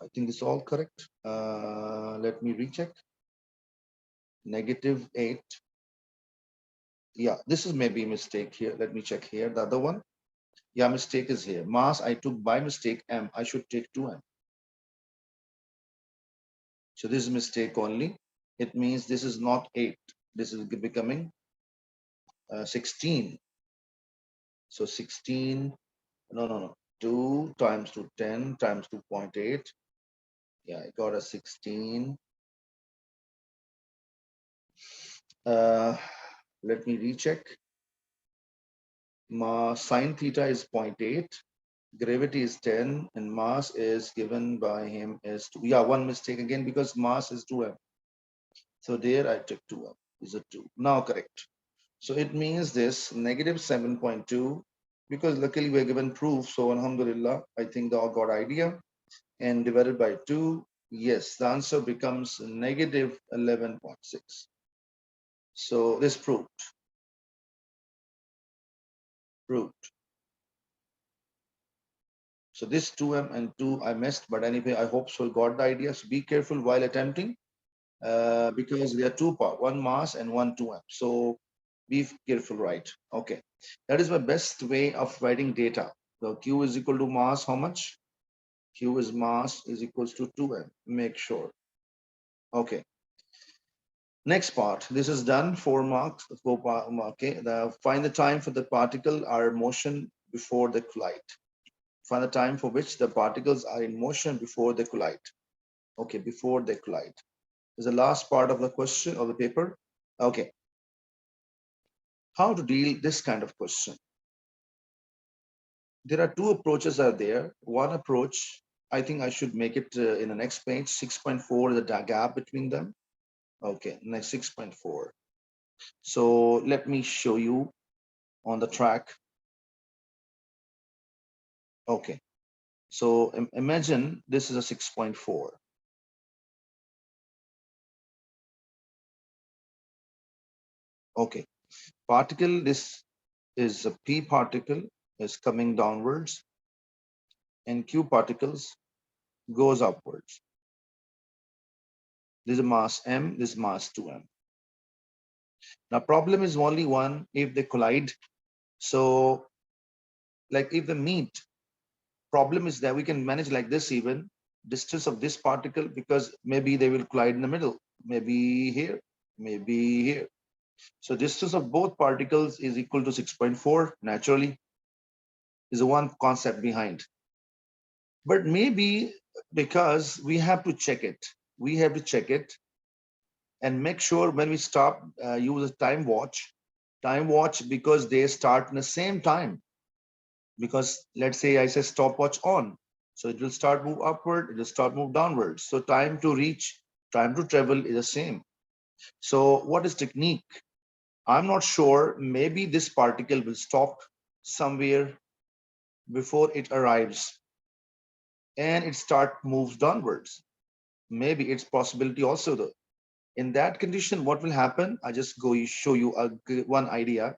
I think it's all correct. Let me recheck. Negative 8. Yeah, this is maybe a mistake here. Let me check here. The other one. Yeah, mistake is here. Mass I took by mistake m. I should take 2m. So this is mistake only. It means this is not 8. This is becoming 16. So 16. No. 2 times 10 times 2.8. Yeah, I got a 16. Let me recheck. Sine theta is 0.8. Gravity is 10 and mass is given by him as 2. Yeah, one mistake again because mass is 2m. So there I took 2m. Is a 2. Now correct. So it means this negative 7.2 because luckily we're given proof. So alhamdulillah, I think they all got idea. And divided by 2, yes, the answer becomes negative 11.6. So this proved. So this 2m and 2 I missed, but anyway, I hope so got the idea. So be careful while attempting because there are two parts, one mass and one 2m. So Be careful, right? Okay. That is my best way of writing data. So Q is equal to mass, how much? Q is mass is equals to 2m. Make sure. Okay. Next part. This is done. 4 marks. Okay. Find the time for the particle are in motion before they collide. Find the time for which the particles are in motion before they collide. Okay, before they collide. Is the last part of the question of the paper. Okay. How to deal this kind of question? There are two approaches are there. One approach, I think I should make it in the next page. 6.4 is the gap between them. Okay, next 6.4. So let me show you on the track. Okay, so imagine this is a 6.4. Okay, particle, this is a P particle is coming downwards and Q particles goes upwards. This is mass M, this is mass 2m. Now problem is only one if they collide. So like if they meet, problem is that we can manage like this even distance of this particle because maybe they will collide in the middle, maybe here, maybe here. So distance of both particles is equal to 6.4 naturally is the one concept behind. But maybe because we have to check it, we have to check it and make sure when we stop, use a time watch because they start in the same time. Because let's say I say stopwatch on, so it will start move upward, it will start move downwards. So time to reach, time to travel is the same. So what is technique? I'm not sure. Maybe this particle will stop somewhere before it arrives and it start moves downwards. Maybe it's possibility also though. In that condition, what will happen? I just go show you one idea.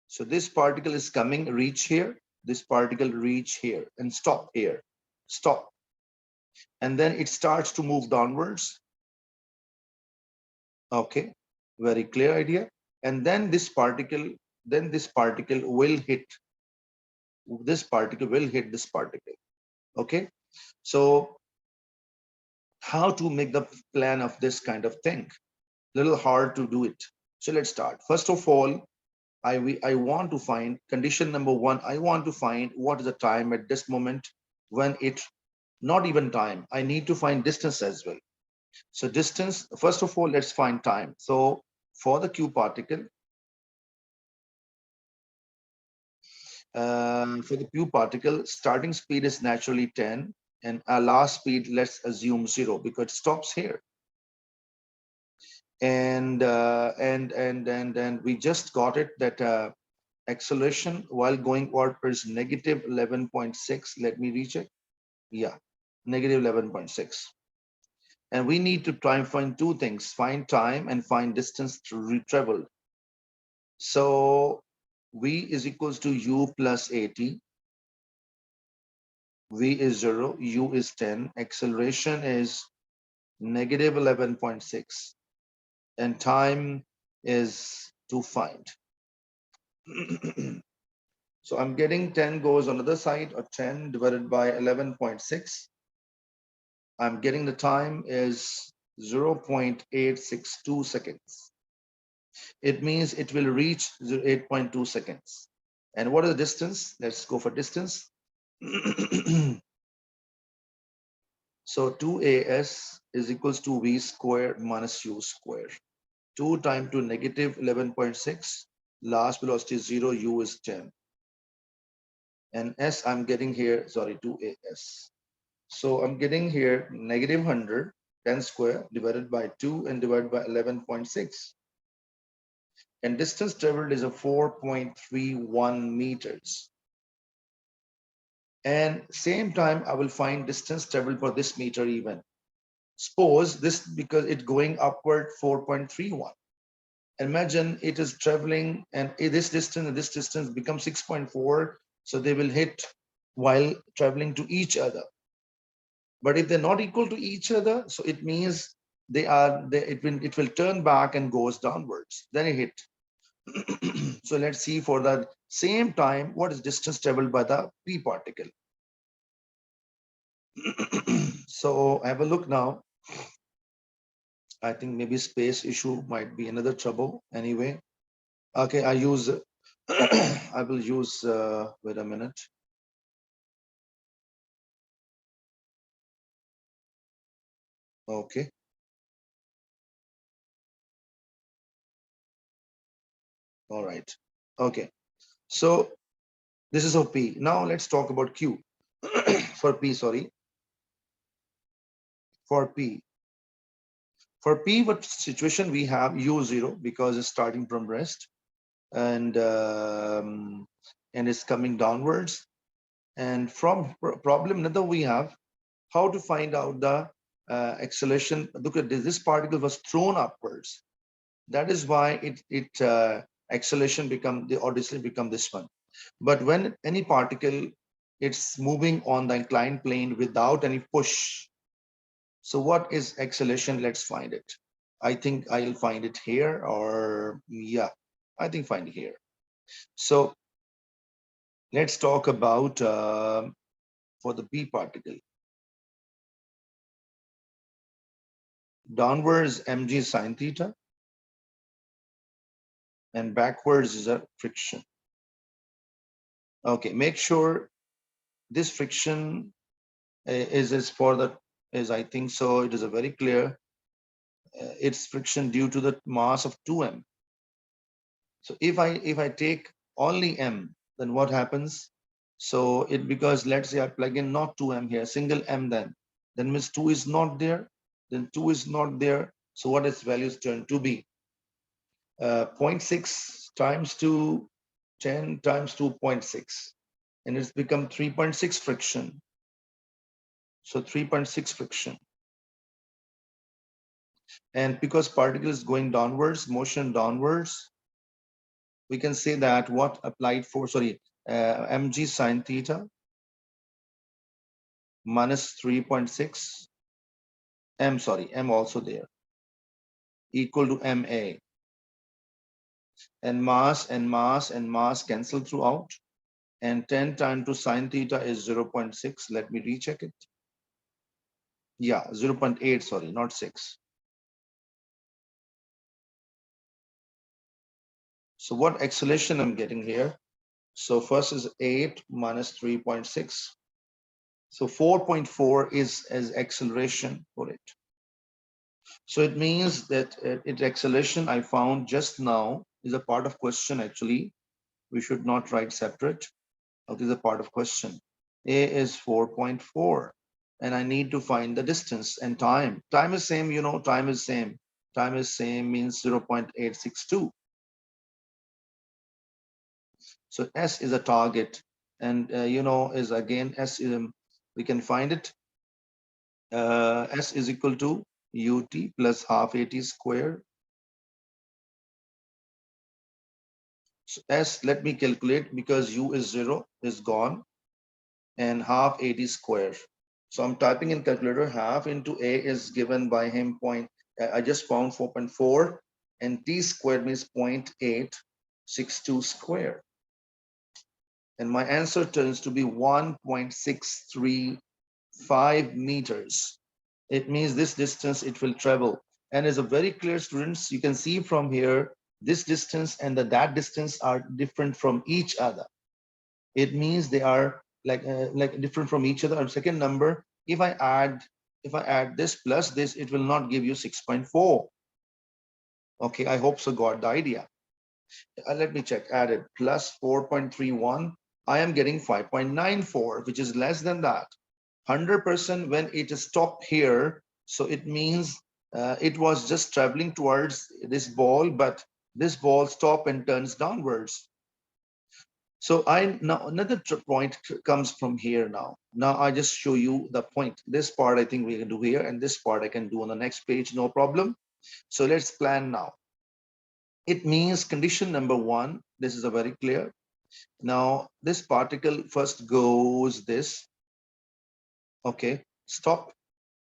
So this particle is coming, reach here, this particle reach here and stop here, stop. And then it starts to move downwards. Okay, very clear idea. And then this particle will hit, this particle will hit this particle. Okay, so how to make the plan of this kind of thing? Little hard to do it. So let's start. First of all, I want to find condition number one. I want to find what is the time at this moment when it, not even time. I need to find distance as well. So distance, first of all, let's find time. So for the Q particle, for the Q particle, starting speed is naturally 10 and our last speed, let's assume 0 because it stops here. And we just got it that acceleration while going upward is negative 11.6. Let me recheck. Yeah, negative 11.6. And we need to try and find two things, find time and find distance to travel. So V is equals to U plus 80. V is 0, U is 10, acceleration is negative 11.6, and time is to find. So I'm getting 10 goes on the other side, or 10 divided by 11.6. I'm getting the time is 0.862 seconds. It means it will reach 8.2 seconds. And what is the distance? Let's go for distance. So 2as is equals to v squared minus u squared. 2 times to negative 11.6. Last velocity is 0, u is 10. And s I'm getting here, sorry, 2as. So I'm getting here negative 100, 10 square divided by 2 and divided by 11.6. And distance traveled is a 4.31 meters. And same time, I will find distance traveled for this meter even. Suppose this, because it's going upward 4.31. Imagine it is traveling and this distance and this distance becomes 6.4. So they will hit while traveling to each other. But if they're not equal to each other, so it means it will turn back and goes downwards. Then it hit. So let's see for the same time, what is distance traveled by the P particle. So have a look now. I think maybe space issue might be another trouble anyway. Okay, I use, I will use, wait a minute. Okay. All right. Okay. So this is for P. Now let's talk about Q. For P, sorry. For P. For P, what situation we have U0 because it's starting from rest and it's coming downwards. And from problem another we have how to find out the acceleration. Look at this. This particle was thrown upwards. That is why it acceleration become the obviously become this one. But when any particle it's moving on the inclined plane without any push. So what is acceleration? Let's find it. I think I'll find it here or yeah, I think find it here. So let's talk about for the P particle. Downwards mg sine theta and backwards is a friction. Okay, make sure this friction is for the is I think so. It is a very clear. It's friction due to the mass of 2m. So if I take only m, then what happens? So it because let's say I plug in not 2m here, single m then means 2 is not there, then 2 is not there. So what its values turn to be? 0.6 times 2, 10 times 2.6, and it's become 3.6 friction. So 3.6 friction. And because particle is going downwards, motion downwards, we can say that what applied force, sorry, mg sine theta minus 3.6, m also there, equal to ma. And mass and mass and mass cancel throughout. And 10 times to sine theta is 0.6. Let me recheck it. Yeah, 0.8, sorry, not 6. So what acceleration I'm getting here? So first is 8 minus 3.6. So 4.4 is as acceleration for it. So it means that its acceleration I found just now is a part of question actually. We should not write separate. Okay, is a part of question. A is 4.4 and I need to find the distance and time. Time is same, you know, time is same. Time is same means 0.862. So S is a target and you know is again S is, we can find it. S is equal to ut plus half at square. So S, let me calculate because u is 0 is gone and half at square. So I'm typing in calculator, half into a is given by him point. I just found 4.4 and t squared means 0.862 square. And my answer turns to be 1.635 meters. It means this distance it will travel. And as a very clear students, you can see from here, this distance and that distance are different from each other. It means they are like different from each other. And second number, if I add this plus this, it will not give you 6.4. Okay, I hope so got the idea. Let me check, added plus 4.31. I am getting 5.94, which is less than that. 100% when it is stopped here. So it means it was just traveling towards this ball, but this ball stop and turns downwards. So now another point comes from here now. Now I just show you the point. This part I think we can do here and this part I can do on the next page, no problem. So let's plan now. It means condition number 1, this is a very clear. Now this particle first goes this, okay, stop,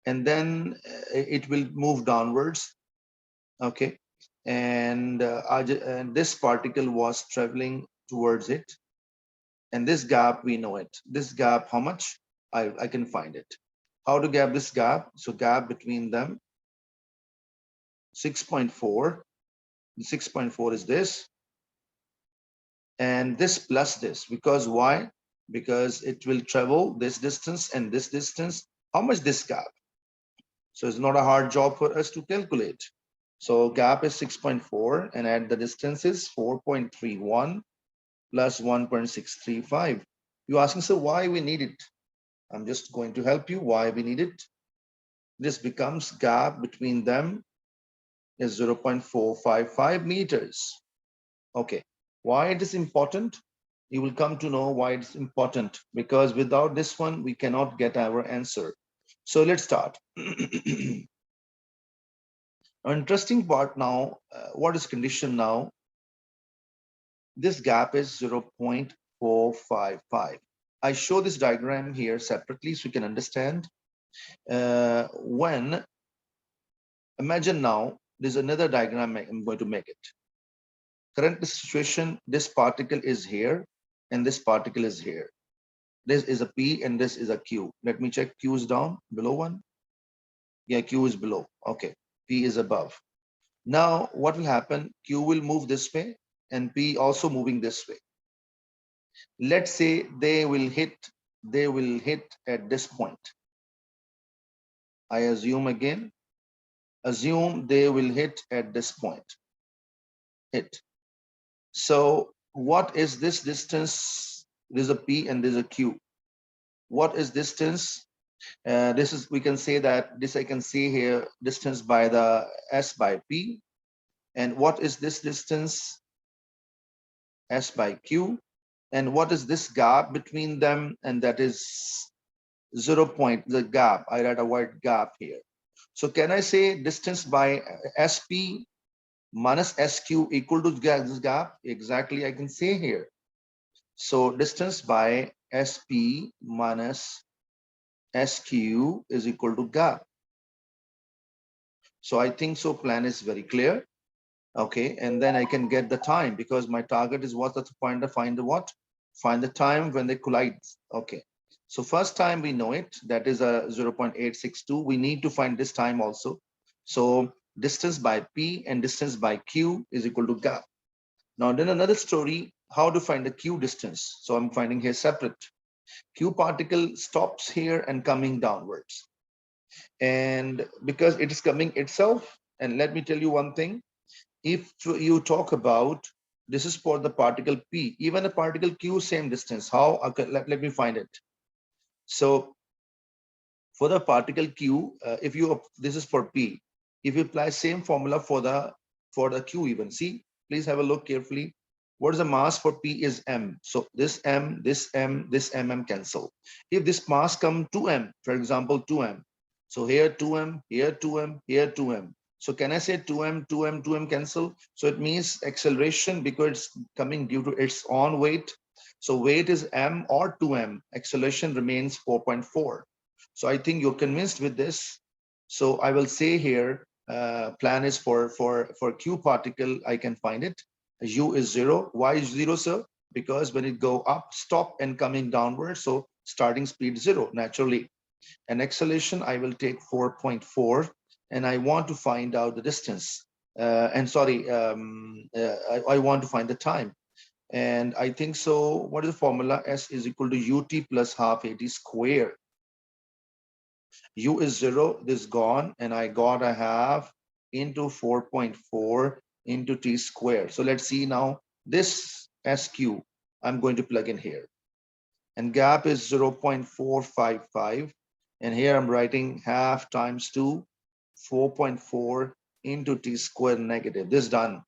and then it will move downwards, okay. and this particle was traveling towards it, and this gap, we know it. This gap, how much? I can find it. How to gap this gap? So gap between them, 6.4. 6.4 is this, and this plus this. Because why? Because it will travel this distance and this distance. How much this gap? So it's not a hard job for us to calculate. So gap is 6.4, and at the distance is 4.31 plus 1.635. You're asking, so why we need it? I'm just going to help you why we need it. This becomes gap between them is 0.455 meters. Okay, why it is important? You will come to know why it's important, because without this one, we cannot get our answer. So let's start. An interesting part now, what is condition now? This gap is 0.455. I show this diagram here separately so you can understand. When, imagine now, there's another diagram I'm going to make it. Current situation, this particle is here and this particle is here. This is a P and this is a Q. Let me check. Q is down, below one. Yeah, Q is below. Okay, P is above. Now, what will happen? Q will move this way and P also moving this way. Let's say they will hit at this point. I assume again, assume they will hit at this point. Hit. So what is this distance? There's a P and there's a Q. What is distance? This is, we can say that this, I can see here, distance by the S by P. And what is this distance? S by Q. And what is this gap between them? And that is 0 point, the gap. I write a word gap here. So can I say distance by SP minus SQ equal to this gap? Exactly, I can say here. So distance by SP minus SQ is equal to gap. So I think so plan is very clear. Okay, and then I can get the time, because my target is what? That's the point to find the what? Find the time when they collide. Okay, so first time we know it, that is a 0.862. We need to find this time also. So distance by P and distance by Q is equal to gap. Now then another story, how to find the Q distance. So I'm finding here separate. Q particle stops here and coming downwards. And because it is coming itself, and let me tell you one thing, if you talk about, this is for the particle P, even the particle Q, same distance. How? Okay, let me find it. So for the particle Q, if you, this is for P, if you apply same formula for the Q even, see, please have a look carefully. What is the mass for P is M. So this M, this M, this MM cancel. If this mass come 2M, for example, 2M. So here 2M, here 2M, here 2M. So can I say 2M, 2M, 2M cancel? So it means acceleration, because it's coming due to its own weight. So weight is M or 2M, acceleration remains 4.4. So I think you're convinced with this. So I will say here, plan is for Q particle, I can find it. U is 0. Why is 0, sir? Because when it go up, stop and coming downward, so starting speed 0 naturally. And acceleration, I will take 4.4, and I want to find out the distance. I want to find the time. And I think so, what is the formula? S is equal to UT plus half AT square. U is 0, this gone, and I got a half into 4.4 into T square. So let's see now, this SQ, I'm going to plug in here. And gap is 0.455. And here I'm writing half times 2, 4.4 into T square negative. This done.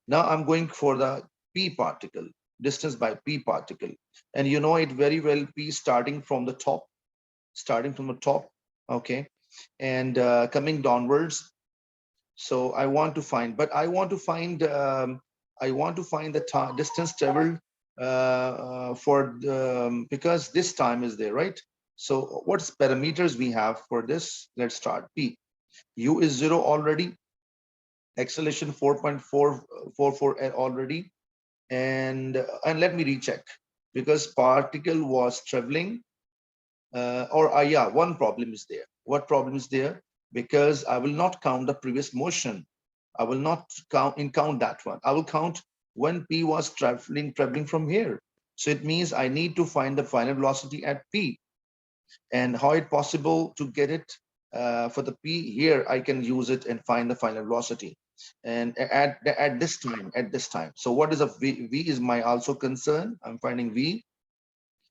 Now I'm going for the P particle, distance by P particle. And you know it very well, P starting from the top, okay, and coming downwards. So I want to find, but I want to find the distance traveled because this time is there, right? So what's parameters we have for this? Let's start. P, U is 0 already. acceleration 4.444 already. And let me recheck, because particle was traveling, yeah, one problem is there. What problem is there? Because I will not count the previous motion. I will not count that one. I will count when P was traveling from here. So it means I need to find the final velocity at P. And how it possible to get it for the P here? I can use it and find the final velocity. And at this time. So what is a V? V is my also concern. I'm finding V.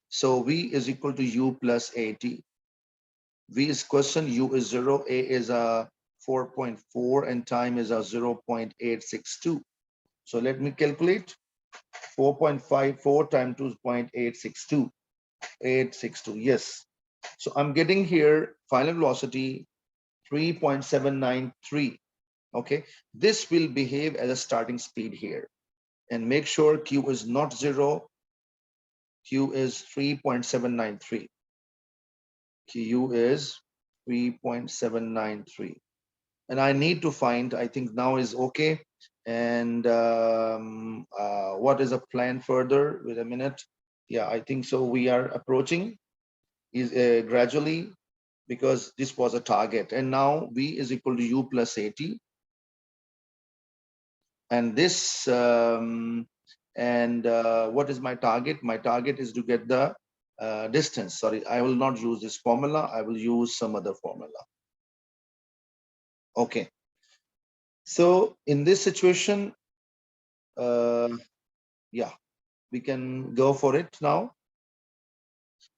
So V is equal to U plus AT. V is question, U is 0, A is a 4.4, and time is a 0.862. So let me calculate 4.54 times 2.862. 862, yes. So I'm getting here final velocity 3.793. Okay, this will behave as a starting speed here. And make sure Q is not 0, Q is 3.793. Q is 3.793. And I need to find, I think now is okay. And what is a plan further? Wait a minute. Yeah, I think so. We are approaching is gradually, because this was a target. And now V is equal to U plus AT. And this, what is my target? My target is to get the distance. Sorry, I will not use this formula. I will use some other formula. Okay. So in this situation, yeah, we can go for it now.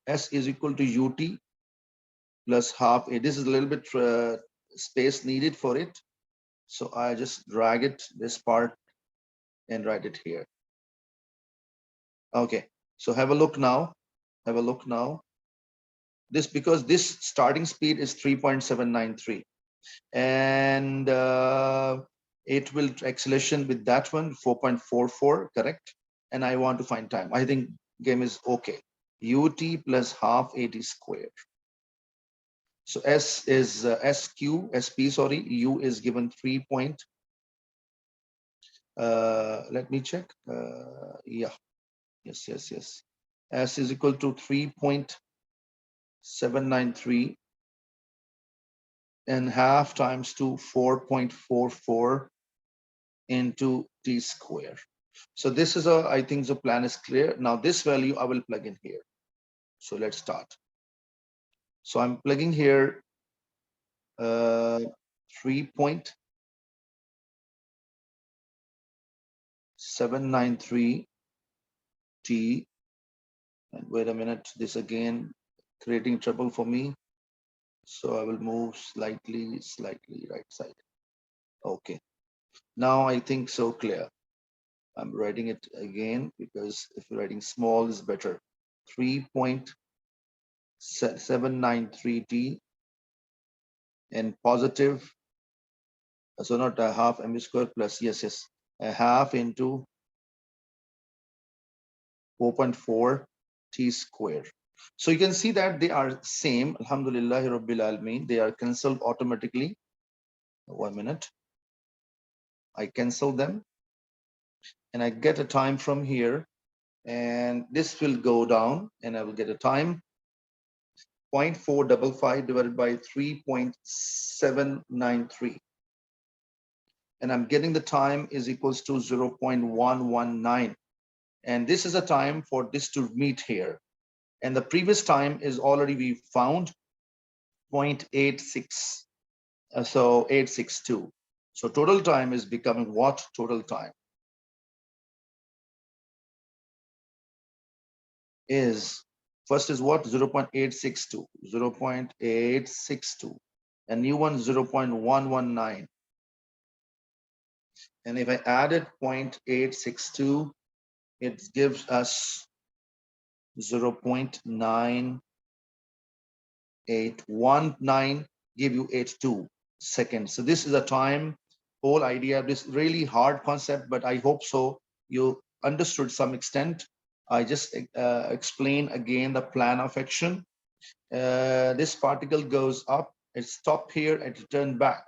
S is equal to UT plus half A. This is a little bit space needed for it. So I just drag it, this part, and write it here. Okay, so have a look now. Have a look now. This, because this starting speed is 3.793. And it will acceleration with that one 4.44, correct? And I want to find time. I think game is okay. UT plus half AT squared. So S is SP, sorry, U is given 3 point. Let me check. Yeah, yes. S is equal to 3.793 and half times 2, 4.44 into T square. So this is I think the plan is clear. Now this value I will plug in here. So let's start. So I'm plugging here 3.793 T. And wait a minute, this again creating trouble for me. So I will move slightly right side. Okay. Now I think so clear. I'm writing it again, because if you're writing small is better. 3.793 T and positive. So not a half m square plus, yes, a half into 4.4 T square. So you can see that they are same. Alhamdulillah Rabbil Alameen. They are cancelled automatically. 1 minute. I cancel them. And I get a time from here. And this will go down. And I will get a time. 0.455 divided by 3.793. And I'm getting the time is equals to 0.119. And this is a time for this to meet here. And the previous time is already we found 0.86. So 862. So total time is becoming what? Total time is, first is what? 0.862. 0.862. A new one 0.119. And if I added 0.862, it gives us 0.9819, give you 82 seconds. So this is a time, whole idea of this really hard concept, but I hope so you understood some extent. I just explain again the plan of action. This particle goes up, it stopped here and it turned back.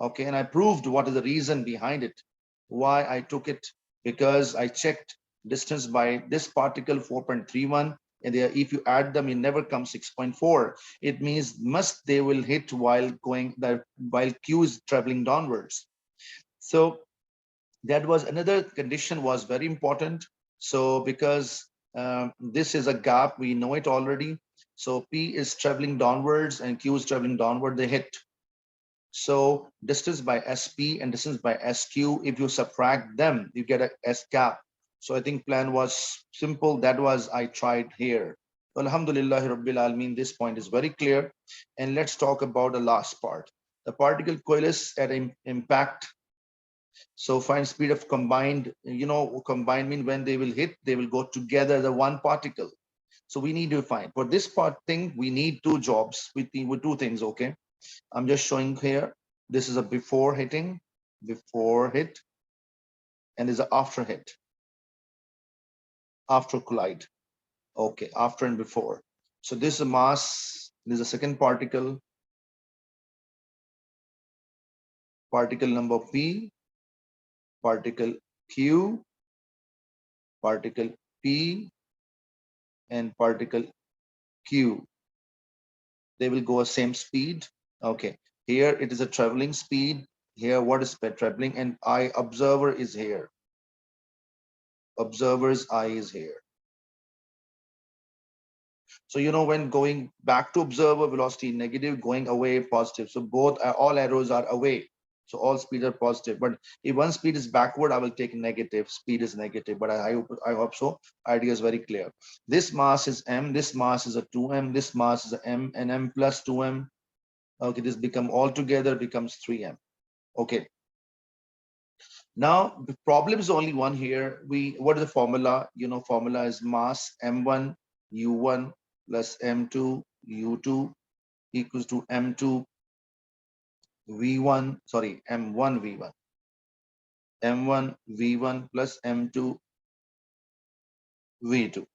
Okay, and I proved what is the reason behind it, why I took it, because I checked distance by this particle 4.31, and if you add them, it never comes 6.4. It means must they will hit while going the while Q is traveling downwards. So that was another condition was very important. So because this is a gap, we know it already. So P is traveling downwards and Q is traveling downward, they hit. So distance by SP and distance by SQ, if you subtract them, you get a S gap. So I think plan was simple. That was I tried here. Alhamdulillah Rabbil Alameen, this point is very clear. And let's talk about the last part. The particle coalesce at impact. So find speed of combined, combined mean when they will hit, they will go together, the one particle. So we need to find for this part thing, we need two jobs with two things. Okay. I'm just showing here. This is a before hitting, before hit, and there's an after hit, after collide. Okay, after and before. So this is a mass, this is a second particle, particle number P, particle Q, particle P, and particle Q. They will go at same speed. Okay, here it is a traveling speed. Here, what is traveling? And I observer is here. Observer's eye is here. So, when going back to observer, velocity negative, going away positive. So both all arrows are away. So all speed are positive. But if one speed is backward, I will take negative. Speed is negative. But I hope so. Idea is very clear. This mass is M. This mass is a 2M. This mass is a M and M plus 2M. Okay, this become altogether becomes 3M. Okay. Now the problem is only one here. What is the formula? Formula is mass M1 U1 plus M2 U2 equals to M2 V1, sorry, M1 V1. M1 V1 plus M2 V2.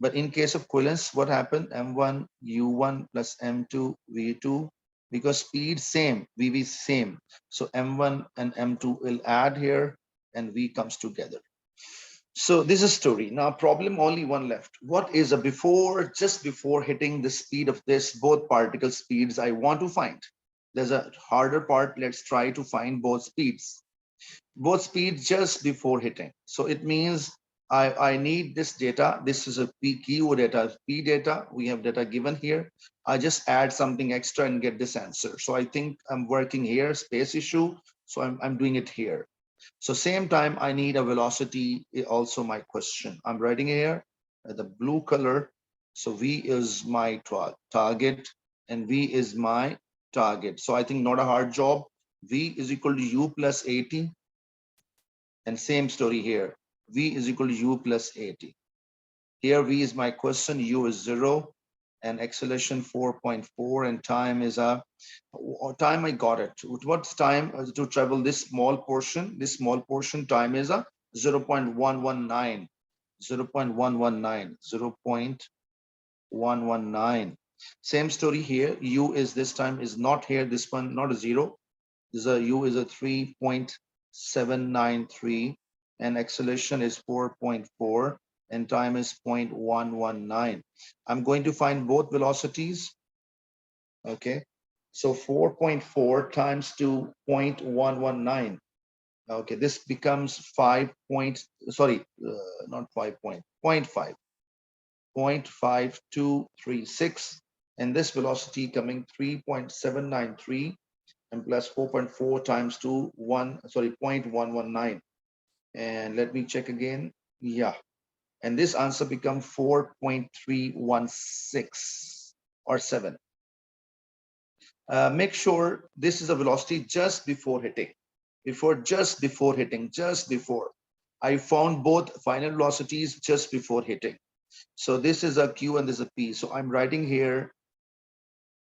But in case of covalence, what happened? M1 U1 plus M2 V2, because speed same, VV same. So M1 and M2 will add here and V comes together. So this is story. Now problem only one left. What is a before, just before hitting the speed of this, both particle speeds I want to find. There's a harder part. Let's try to find both speeds. Both speeds just before hitting. So it means I need this data. This is a PQ data, P data. We have data given here. I just add something extra and get this answer. So I think I'm working here, space issue. So I'm doing it here. So same time, I need a velocity, also my question. I'm writing here the blue color. So V is my target and V is my target. So I think not a hard job. V is equal to U plus 80. And same story here. V is equal to U plus 80. Here V is my question, U is 0 and acceleration 4.4 and time is time I got it. What's time to travel this small portion? This small portion time is a 0.119, 0.119, 0.119. Same story here. U is this time is not here. This one not a 0. U is a 3.793 and acceleration is 4.4 and time is 0.119. I'm going to find both velocities. Okay, so 4.4 times 2.119. Okay, this becomes 5 point, sorry, not 5 point, 0.5, 0.5236. And this velocity coming 3.793 and plus 4.4 times 0.119. And let me check again. Yeah. And this answer becomes 4.316 or 7. Make sure this is a velocity just before hitting. Just before hitting. I found both final velocities just before hitting. So this is a Q and this is a P. So I'm writing here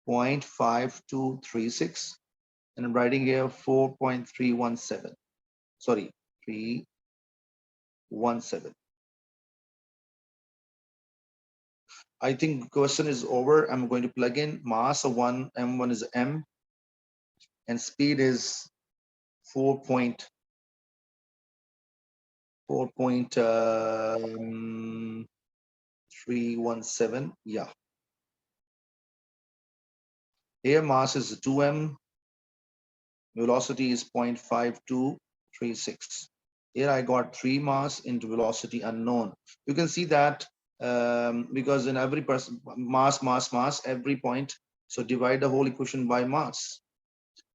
0.5236 and I'm writing here 4.317. Sorry, 317. I think question is over. I'm going to plug in mass of M1 is M and speed is 4.317. Yeah. Air mass is 2m, velocity is 0.5236. Here I got 3 mass into velocity unknown. You can see that because in every person, mass, every point. So divide the whole equation by mass.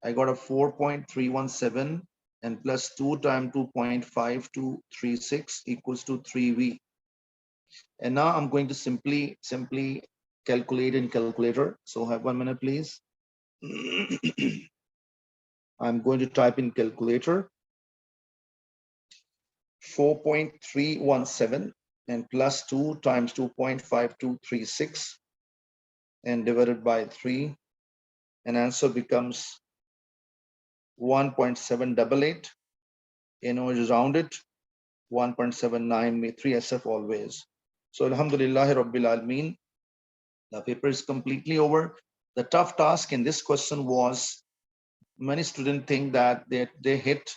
I got a 4.317 and plus 2 times 2.5236 equals to 3V. And now I'm going to simply calculate in calculator. So have 1 minute, please. I'm going to type in calculator 4.317 and plus 2 times 2.5236 and divided by 3, and answer becomes 1.788. is rounded 1.79, 3 SF always. So Alhamdulillah Rabbil Alameen, the paper is completely over. The tough task in this question was, many students think that they hit.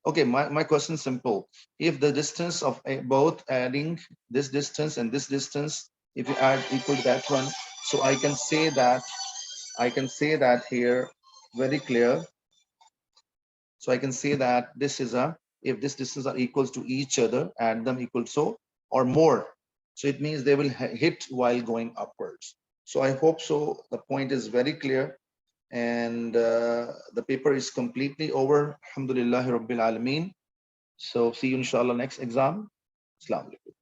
Okay, my question is simple. If the distance of both adding this distance and this distance, if you add equal to that one, so I can say that here very clear. So I can say that this is if this distance are equals to each other, add them equal so or more. So it means they will hit while going upwards. So I hope so. The point is very clear. And the paper is completely over. Alhamdulillah Rabbil Alameen. So see you inshallah next exam. Assalamu alaikum.